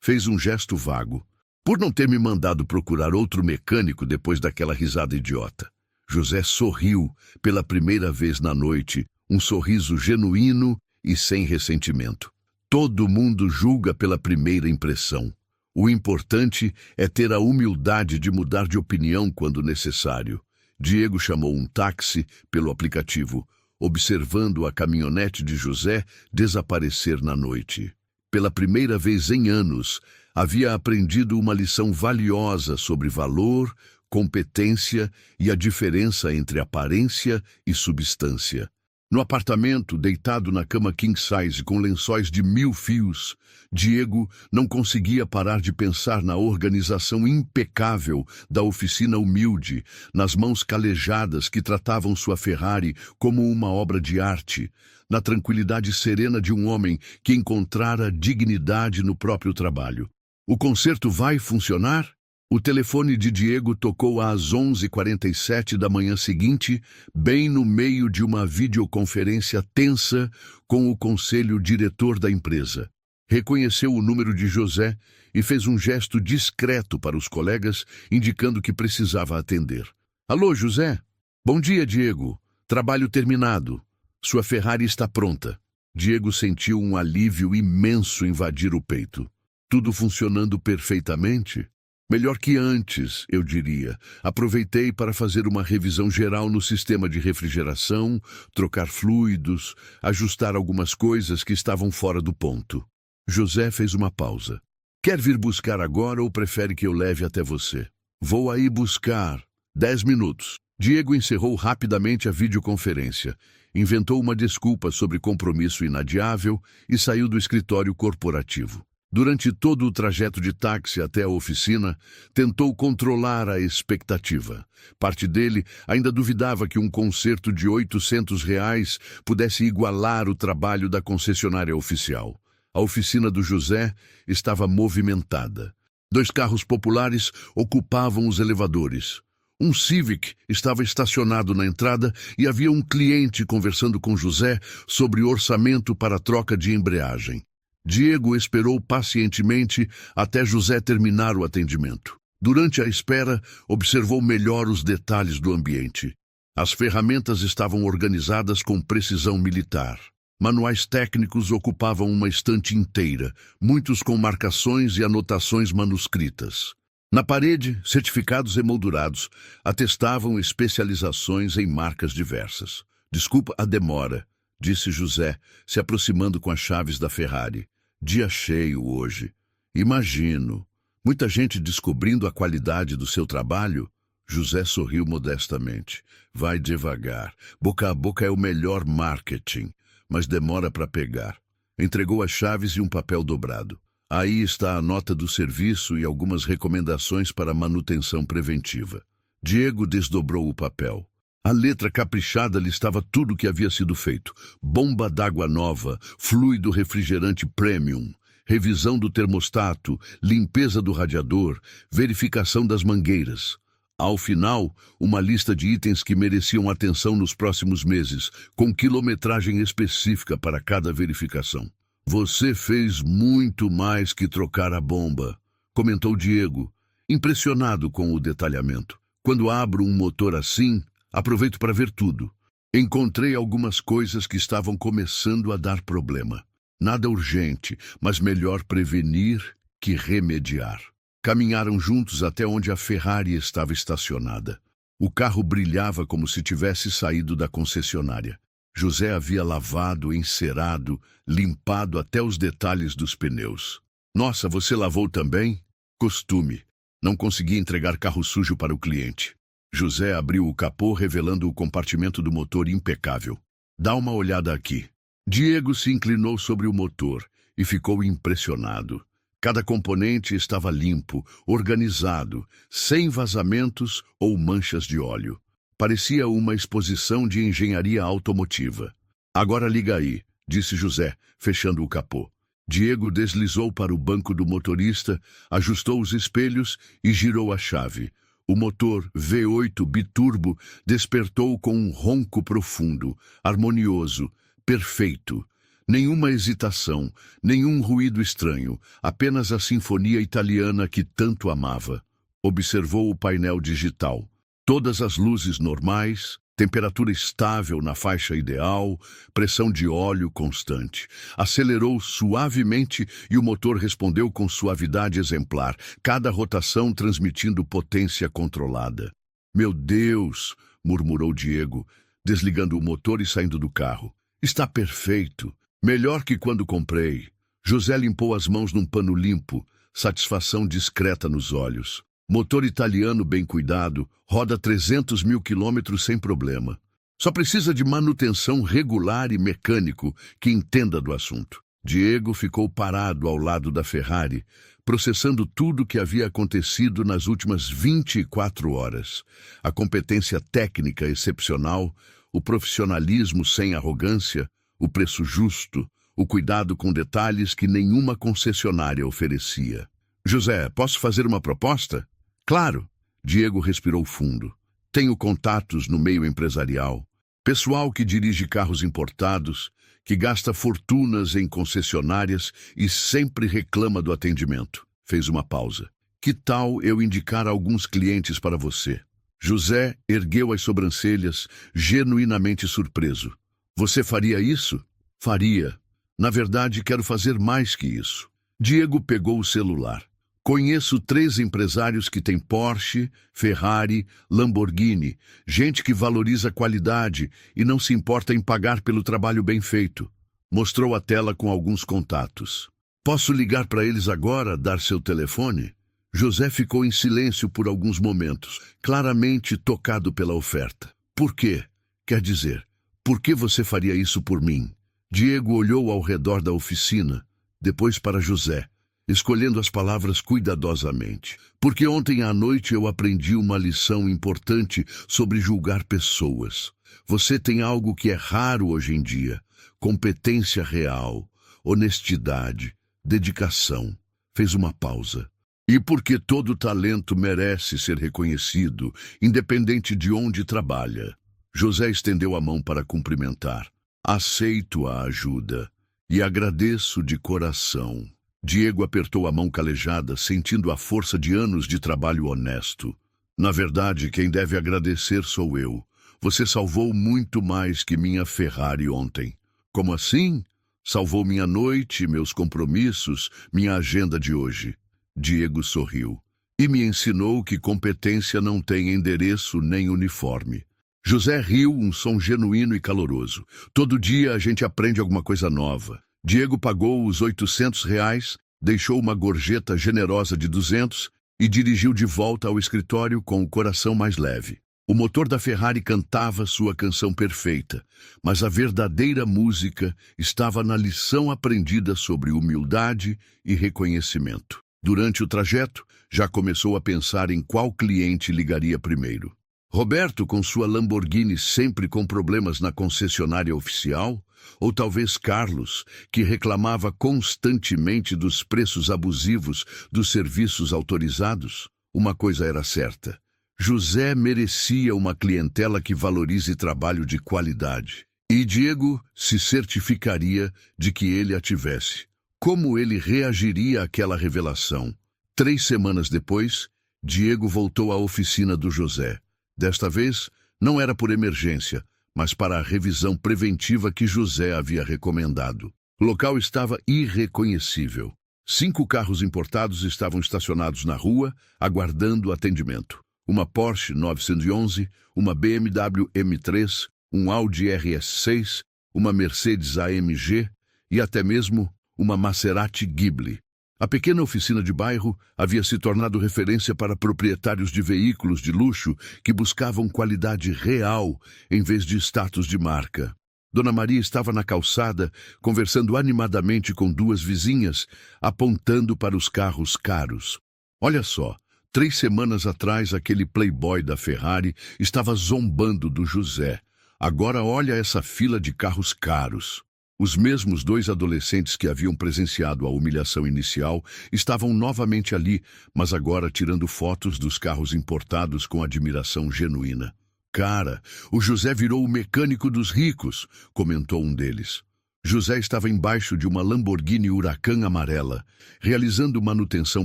Fez um gesto vago. Por não ter me mandado procurar outro mecânico depois daquela risada idiota. José sorriu pela primeira vez na noite, um sorriso genuíno e sem ressentimento. Todo mundo julga pela primeira impressão. O importante é ter a humildade de mudar de opinião quando necessário. Diego chamou um táxi pelo aplicativo, observando a caminhonete de José desaparecer na noite. Pela primeira vez em anos, havia aprendido uma lição valiosa sobre valor, competência e a diferença entre aparência e substância. No apartamento, deitado na cama king size com lençóis de 1000 fios, Diego não conseguia parar de pensar na organização impecável da oficina humilde, nas mãos calejadas que tratavam sua Ferrari como uma obra de arte, na tranquilidade serena de um homem que encontrara dignidade no próprio trabalho. O concerto vai funcionar? O telefone de Diego tocou às 11h47 da manhã seguinte, bem no meio de uma videoconferência tensa com o conselho diretor da empresa. Reconheceu o número de José e fez um gesto discreto para os colegas, indicando que precisava atender. Alô, José? Bom dia, Diego. Trabalho terminado. Sua Ferrari está pronta. Diego sentiu um alívio imenso invadir o peito. Tudo funcionando perfeitamente? Melhor que antes, eu diria. Aproveitei para fazer uma revisão geral no sistema de refrigeração, trocar fluidos, ajustar algumas coisas que estavam fora do ponto. José fez uma pausa. Quer vir buscar agora ou prefere que eu leve até você? Vou aí buscar. 10 minutos. Diego encerrou rapidamente a videoconferência, inventou uma desculpa sobre compromisso inadiável e saiu do escritório corporativo. Durante todo o trajeto de táxi até a oficina, tentou controlar a expectativa. Parte dele ainda duvidava que um conserto de R$ 800 pudesse igualar o trabalho da concessionária oficial. A oficina do José estava movimentada. 2 carros populares ocupavam os elevadores. Um Civic estava estacionado na entrada e havia um cliente conversando com José sobre orçamento para a troca de embreagem. Diego esperou pacientemente até José terminar o atendimento. Durante a espera, observou melhor os detalhes do ambiente. As ferramentas estavam organizadas com precisão militar. Manuais técnicos ocupavam uma estante inteira, muitos com marcações e anotações manuscritas. Na parede, certificados emoldurados atestavam especializações em marcas diversas. Desculpa a demora, disse José, se aproximando com as chaves da Ferrari. Dia cheio hoje. Imagino. Muita gente descobrindo a qualidade do seu trabalho? José sorriu modestamente. Vai devagar. Boca a boca é o melhor marketing, mas demora para pegar. Entregou as chaves e um papel dobrado. Aí está a nota do serviço e algumas recomendações para manutenção preventiva. Diego desdobrou o papel. A letra caprichada listava tudo o que havia sido feito. Bomba d'água nova, fluido refrigerante premium, revisão do termostato, limpeza do radiador, verificação das mangueiras. Ao final, uma lista de itens que mereciam atenção nos próximos meses, com quilometragem específica para cada verificação. Você fez muito mais que trocar a bomba, comentou Diego, impressionado com o detalhamento. Quando abro um motor assim, aproveito para ver tudo. Encontrei algumas coisas que estavam começando a dar problema. Nada urgente, mas melhor prevenir que remediar. Caminharam juntos até onde a Ferrari estava estacionada. O carro brilhava como se tivesse saído da concessionária. José havia lavado, encerado, limpado até os detalhes dos pneus. Nossa, você lavou também? Costume. Não consegui entregar carro sujo para o cliente. José abriu o capô, revelando o compartimento do motor impecável. Dá uma olhada aqui. Diego se inclinou sobre o motor e ficou impressionado. Cada componente estava limpo, organizado, sem vazamentos ou manchas de óleo. Parecia uma exposição de engenharia automotiva. Agora liga aí, disse José, fechando o capô. Diego deslizou para o banco do motorista, ajustou os espelhos e girou a chave. O motor V8 biturbo despertou com um ronco profundo, harmonioso, perfeito. Nenhuma hesitação, nenhum ruído estranho, apenas a sinfonia italiana que tanto amava. Observou o painel digital. Todas as luzes normais, temperatura estável na faixa ideal, pressão de óleo constante. Acelerou suavemente e o motor respondeu com suavidade exemplar, cada rotação transmitindo potência controlada. Meu Deus, murmurou Diego, desligando o motor e saindo do carro. Está perfeito. Melhor que quando comprei. José limpou as mãos num pano limpo, satisfação discreta nos olhos. Motor italiano bem cuidado, roda 300 mil quilômetros sem problema. Só precisa de manutenção regular e mecânico que entenda do assunto. Diego ficou parado ao lado da Ferrari, processando tudo o que havia acontecido nas últimas 24 horas. A competência técnica excepcional, o profissionalismo sem arrogância, o preço justo, o cuidado com detalhes que nenhuma concessionária oferecia. José, posso fazer uma proposta? Claro. Diego respirou fundo. Tenho contatos no meio empresarial. Pessoal que dirige carros importados, que gasta fortunas em concessionárias e sempre reclama do atendimento. Fez uma pausa. Que tal eu indicar alguns clientes para você? José ergueu as sobrancelhas, genuinamente surpreso. Você faria isso? Faria. Na verdade, quero fazer mais que isso. Diego pegou o celular. Conheço 3 empresários que têm Porsche, Ferrari, Lamborghini, gente que valoriza a qualidade e não se importa em pagar pelo trabalho bem feito. Mostrou a tela com alguns contatos. Posso ligar para eles agora, dar seu telefone? José ficou em silêncio por alguns momentos, claramente tocado pela oferta. Por quê? Quer dizer, por que você faria isso por mim? Diego olhou ao redor da oficina, depois para José, escolhendo as palavras cuidadosamente. Porque ontem à noite eu aprendi uma lição importante sobre julgar pessoas. Você tem algo que é raro hoje em dia: competência real, honestidade, dedicação. Fez uma pausa. E porque todo talento merece ser reconhecido, independente de onde trabalha. José estendeu a mão para cumprimentar. Aceito a ajuda e agradeço de coração. Diego apertou a mão calejada, sentindo a força de anos de trabalho honesto. Na verdade, quem deve agradecer sou eu. Você salvou muito mais que minha Ferrari ontem. Como assim? Salvou minha noite, meus compromissos, minha agenda de hoje. Diego sorriu. E me ensinou que competência não tem endereço nem uniforme. José riu, um som genuíno e caloroso. Todo dia a gente aprende alguma coisa nova. Diego pagou os R$ 800, deixou uma gorjeta generosa de 200 e dirigiu de volta ao escritório com o coração mais leve. O motor da Ferrari cantava sua canção perfeita, mas a verdadeira música estava na lição aprendida sobre humildade e reconhecimento. Durante o trajeto, já começou a pensar em qual cliente ligaria primeiro. Roberto, com sua Lamborghini sempre com problemas na concessionária oficial? Ou talvez Carlos, que reclamava constantemente dos preços abusivos dos serviços autorizados? Uma coisa era certa: José merecia uma clientela que valorize trabalho de qualidade. E Diego se certificaria de que ele a tivesse. Como ele reagiria àquela revelação? 3 semanas depois, Diego voltou à oficina do José. Desta vez, não era por emergência, mas para a revisão preventiva que José havia recomendado. O local estava irreconhecível. 5 carros importados estavam estacionados na rua, aguardando atendimento. Uma Porsche 911, uma BMW M3, um Audi RS6, uma Mercedes AMG e até mesmo uma Maserati Ghibli. A pequena oficina de bairro havia se tornado referência para proprietários de veículos de luxo que buscavam qualidade real em vez de status de marca. Dona Maria estava na calçada, conversando animadamente com 2 vizinhas, apontando para os carros caros. Olha só, 3 semanas atrás aquele playboy da Ferrari estava zombando do José. Agora olha essa fila de carros caros. Os mesmos 2 adolescentes que haviam presenciado a humilhação inicial estavam novamente ali, mas agora tirando fotos dos carros importados com admiração genuína. Cara, o José virou o mecânico dos ricos, comentou um deles. José estava embaixo de uma Lamborghini Huracan amarela, realizando manutenção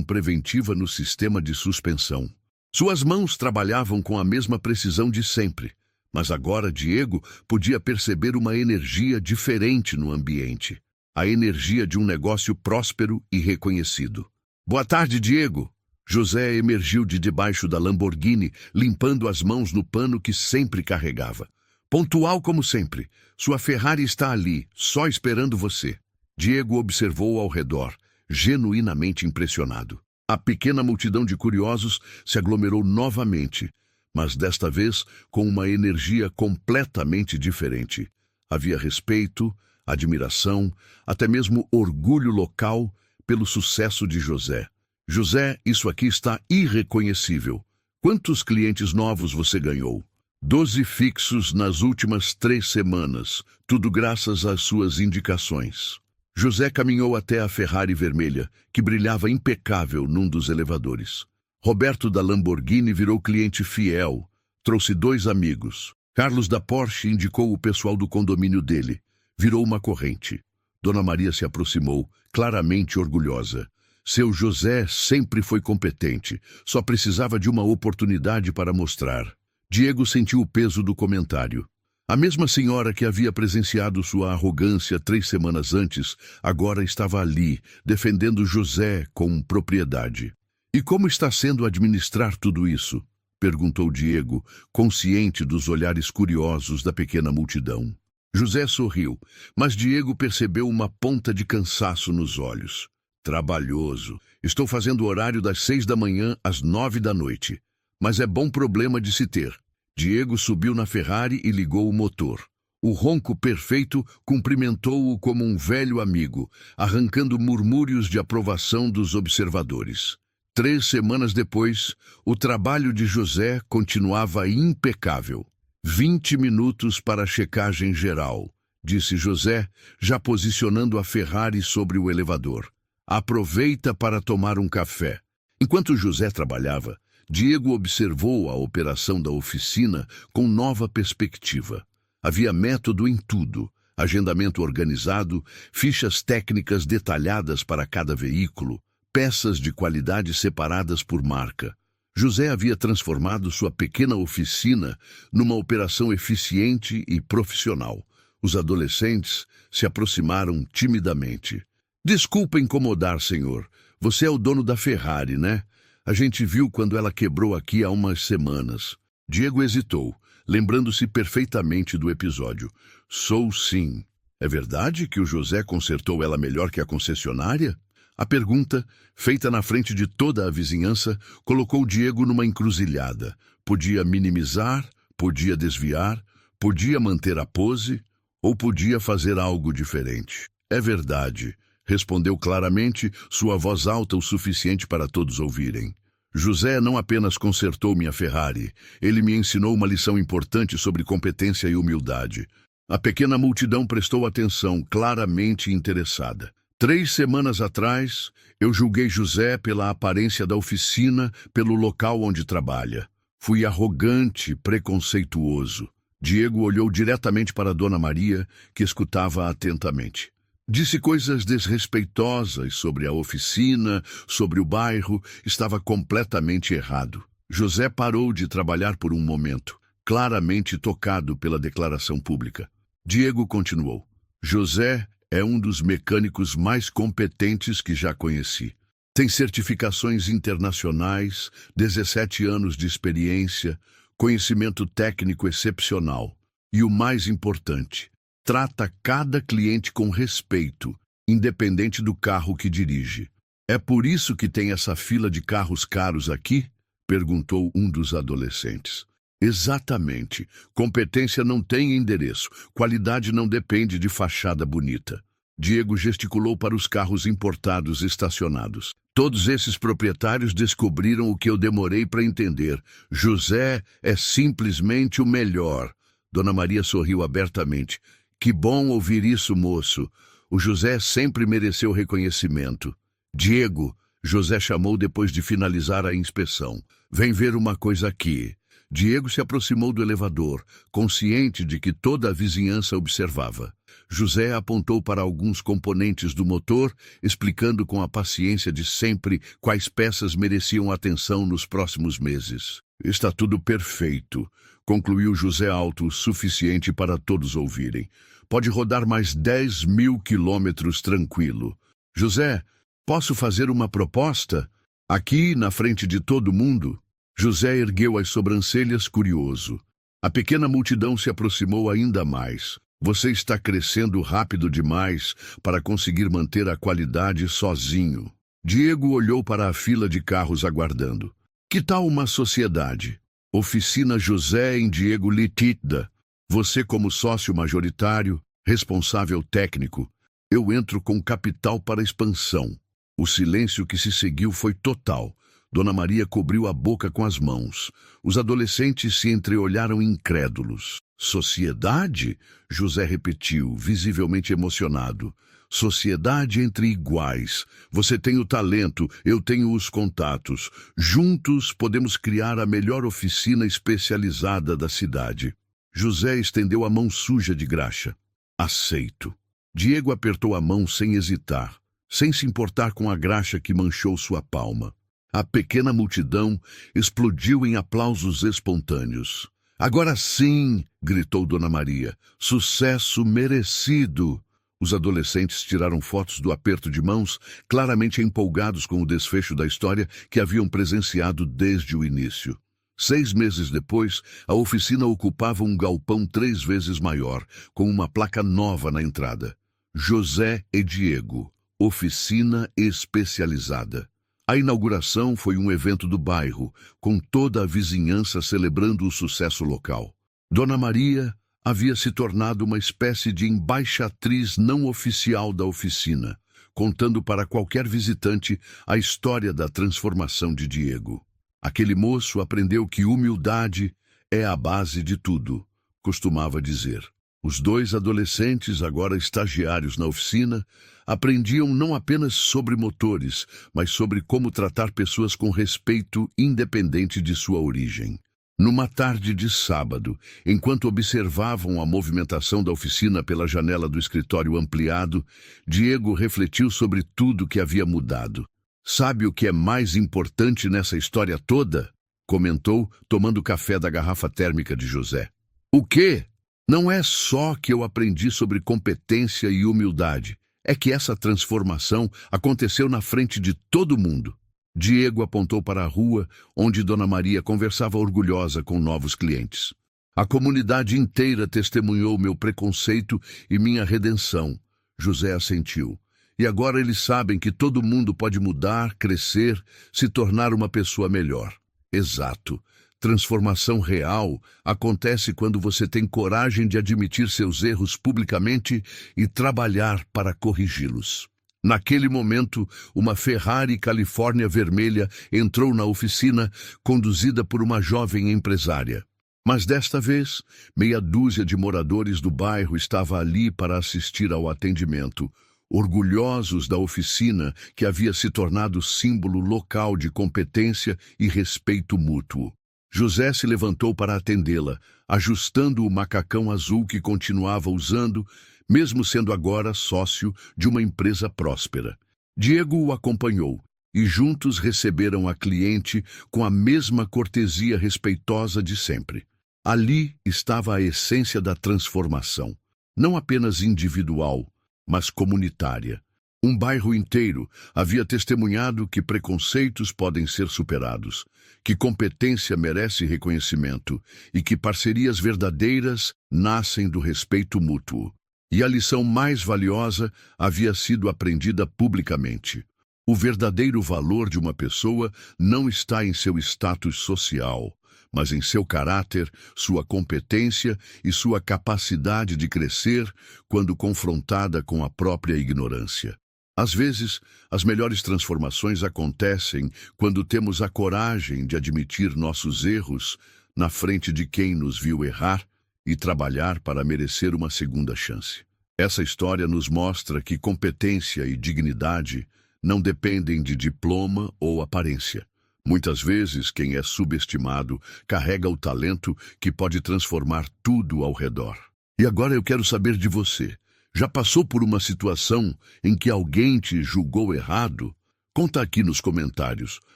preventiva no sistema de suspensão. Suas mãos trabalhavam com a mesma precisão de sempre. Mas agora Diego podia perceber uma energia diferente no ambiente. A energia de um negócio próspero e reconhecido. Boa tarde, Diego. José emergiu de debaixo da Lamborghini, limpando as mãos no pano que sempre carregava. Pontual como sempre. Sua Ferrari está ali, só esperando você. Diego observou ao redor, genuinamente impressionado. A pequena multidão de curiosos se aglomerou novamente, mas desta vez com uma energia completamente diferente. Havia respeito, admiração, até mesmo orgulho local pelo sucesso de José. José, isso aqui está irreconhecível. Quantos clientes novos você ganhou? 12 fixos nas últimas 3 semanas, tudo graças às suas indicações. José caminhou até a Ferrari vermelha, que brilhava impecável num dos elevadores. Roberto da Lamborghini virou cliente fiel, trouxe 2 amigos. Carlos da Porsche indicou o pessoal do condomínio dele, virou uma corrente. Dona Maria se aproximou, claramente orgulhosa. Seu José sempre foi competente, só precisava de uma oportunidade para mostrar. Diego sentiu o peso do comentário. A mesma senhora que havia presenciado sua arrogância 3 semanas antes, agora estava ali, defendendo José com propriedade. E como está sendo administrar tudo isso? Perguntou Diego, consciente dos olhares curiosos da pequena multidão. José sorriu, mas Diego percebeu uma ponta de cansaço nos olhos. Trabalhoso. Estou fazendo o horário das 6 da manhã às 9 da noite. Mas é bom problema de se ter. Diego subiu na Ferrari e ligou o motor. O ronco perfeito cumprimentou-o como um velho amigo, arrancando murmúrios de aprovação dos observadores. 3 semanas depois, o trabalho de José continuava impecável. 20 minutos para a checagem geral, disse José, já posicionando a Ferrari sobre o elevador. Aproveita para tomar um café. Enquanto José trabalhava, Diego observou a operação da oficina com nova perspectiva. Havia método em tudo, agendamento organizado, fichas técnicas detalhadas para cada veículo, peças de qualidade separadas por marca. José havia transformado sua pequena oficina numa operação eficiente e profissional. Os adolescentes se aproximaram timidamente. Desculpa incomodar, senhor. Você é o dono da Ferrari, né? A gente viu quando ela quebrou aqui há umas semanas. Diego hesitou, lembrando-se perfeitamente do episódio. Sou sim. É verdade que o José consertou ela melhor que a concessionária? A pergunta, feita na frente de toda a vizinhança, colocou Diego numa encruzilhada. Podia minimizar, podia desviar, podia manter a pose ou podia fazer algo diferente. É verdade, respondeu claramente, sua voz alta o suficiente para todos ouvirem. José não apenas consertou minha Ferrari, ele me ensinou uma lição importante sobre competência e humildade. A pequena multidão prestou atenção, claramente interessada. 3 semanas atrás, eu julguei José pela aparência da oficina, pelo local onde trabalha. Fui arrogante, preconceituoso. Diego olhou diretamente para Dona Maria, que escutava atentamente. Disse coisas desrespeitosas sobre a oficina, sobre o bairro. Estava completamente errado. José parou de trabalhar por um momento, claramente tocado pela declaração pública. Diego continuou. José é um dos mecânicos mais competentes que já conheci. Tem certificações internacionais, 17 anos de experiência, conhecimento técnico excepcional. E o mais importante, trata cada cliente com respeito, independente do carro que dirige. É por isso que tem essa fila de carros caros aqui? Perguntou um dos adolescentes. Exatamente. Competência não tem endereço. Qualidade não depende de fachada bonita. Diego gesticulou para os carros importados estacionados. Todos esses proprietários descobriram o que eu demorei para entender. José é simplesmente o melhor. Dona Maria sorriu abertamente. Que bom ouvir isso, moço. O José sempre mereceu reconhecimento. Diego, José chamou depois de finalizar a inspeção. Vem ver uma coisa aqui. Diego se aproximou do elevador, consciente de que toda a vizinhança observava. José apontou para alguns componentes do motor, explicando com a paciência de sempre quais peças mereciam atenção nos próximos meses. Está tudo perfeito, concluiu José alto o suficiente para todos ouvirem. Pode rodar mais 10.000 quilômetros tranquilo. José, posso fazer uma proposta? Aqui, na frente de todo mundo? José ergueu as sobrancelhas curioso. A pequena multidão se aproximou ainda mais. Você está crescendo rápido demais para conseguir manter a qualidade sozinho. Diego olhou para a fila de carros aguardando. Que tal uma sociedade? Oficina José em Diego Litida. Você como sócio majoritário, responsável técnico. Eu entro com capital para expansão. O silêncio que se seguiu foi total. Dona Maria cobriu a boca com as mãos. Os adolescentes se entreolharam incrédulos. Sociedade? José repetiu, visivelmente emocionado. Sociedade entre iguais. Você tem o talento, eu tenho os contatos. Juntos podemos criar a melhor oficina especializada da cidade. José estendeu a mão suja de graxa. Aceito. Diego apertou a mão sem hesitar, sem se importar com a graxa que manchou sua palma. A pequena multidão explodiu em aplausos espontâneos. Agora sim, gritou Dona Maria, sucesso merecido. Os adolescentes tiraram fotos do aperto de mãos, claramente empolgados com o desfecho da história que haviam presenciado desde o início. 6 meses depois, a oficina ocupava um galpão 3 vezes maior, com uma placa nova na entrada. José e Diego, oficina especializada. A inauguração foi um evento do bairro, com toda a vizinhança celebrando o sucesso local. Dona Maria havia se tornado uma espécie de embaixatriz não oficial da oficina, contando para qualquer visitante a história da transformação de Diego. Aquele moço aprendeu que humildade é a base de tudo, costumava dizer. Os 2 adolescentes, agora estagiários na oficina, aprendiam não apenas sobre motores, mas sobre como tratar pessoas com respeito independente de sua origem. Numa tarde de sábado, enquanto observavam a movimentação da oficina pela janela do escritório ampliado, Diego refletiu sobre tudo que havia mudado. "Sabe o que é mais importante nessa história toda?" comentou, tomando café da garrafa térmica de José. "O quê?" "Não é só que eu aprendi sobre competência e humildade, é que essa transformação aconteceu na frente de todo mundo." Diego apontou para a rua, onde Dona Maria conversava orgulhosa com novos clientes. "A comunidade inteira testemunhou meu preconceito e minha redenção." José assentiu. "E agora eles sabem que todo mundo pode mudar, crescer, se tornar uma pessoa melhor." Exato. Transformação real acontece quando você tem coragem de admitir seus erros publicamente e trabalhar para corrigi-los. Naquele momento, uma Ferrari Califórnia vermelha entrou na oficina, conduzida por uma jovem empresária. Mas desta vez, meia dúzia de moradores do bairro estava ali para assistir ao atendimento, orgulhosos da oficina que havia se tornado símbolo local de competência e respeito mútuo. José se levantou para atendê-la, ajustando o macacão azul que continuava usando, mesmo sendo agora sócio de uma empresa próspera. Diego o acompanhou, e juntos receberam a cliente com a mesma cortesia respeitosa de sempre. Ali estava a essência da transformação, não apenas individual, mas comunitária. Um bairro inteiro havia testemunhado que preconceitos podem ser superados, que competência merece reconhecimento e que parcerias verdadeiras nascem do respeito mútuo. E a lição mais valiosa havia sido aprendida publicamente. O verdadeiro valor de uma pessoa não está em seu status social, mas em seu caráter, sua competência e sua capacidade de crescer quando confrontada com a própria ignorância. Às vezes, as melhores transformações acontecem quando temos a coragem de admitir nossos erros na frente de quem nos viu errar e trabalhar para merecer uma segunda chance. Essa história nos mostra que competência e dignidade não dependem de diploma ou aparência. Muitas vezes, quem é subestimado carrega o talento que pode transformar tudo ao redor. E agora eu quero saber de você. Já passou por uma situação em que alguém te julgou errado? Conta aqui nos comentários.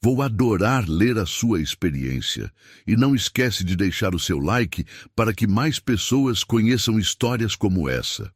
Vou adorar ler a sua experiência. E não esquece de deixar o seu like para que mais pessoas conheçam histórias como essa.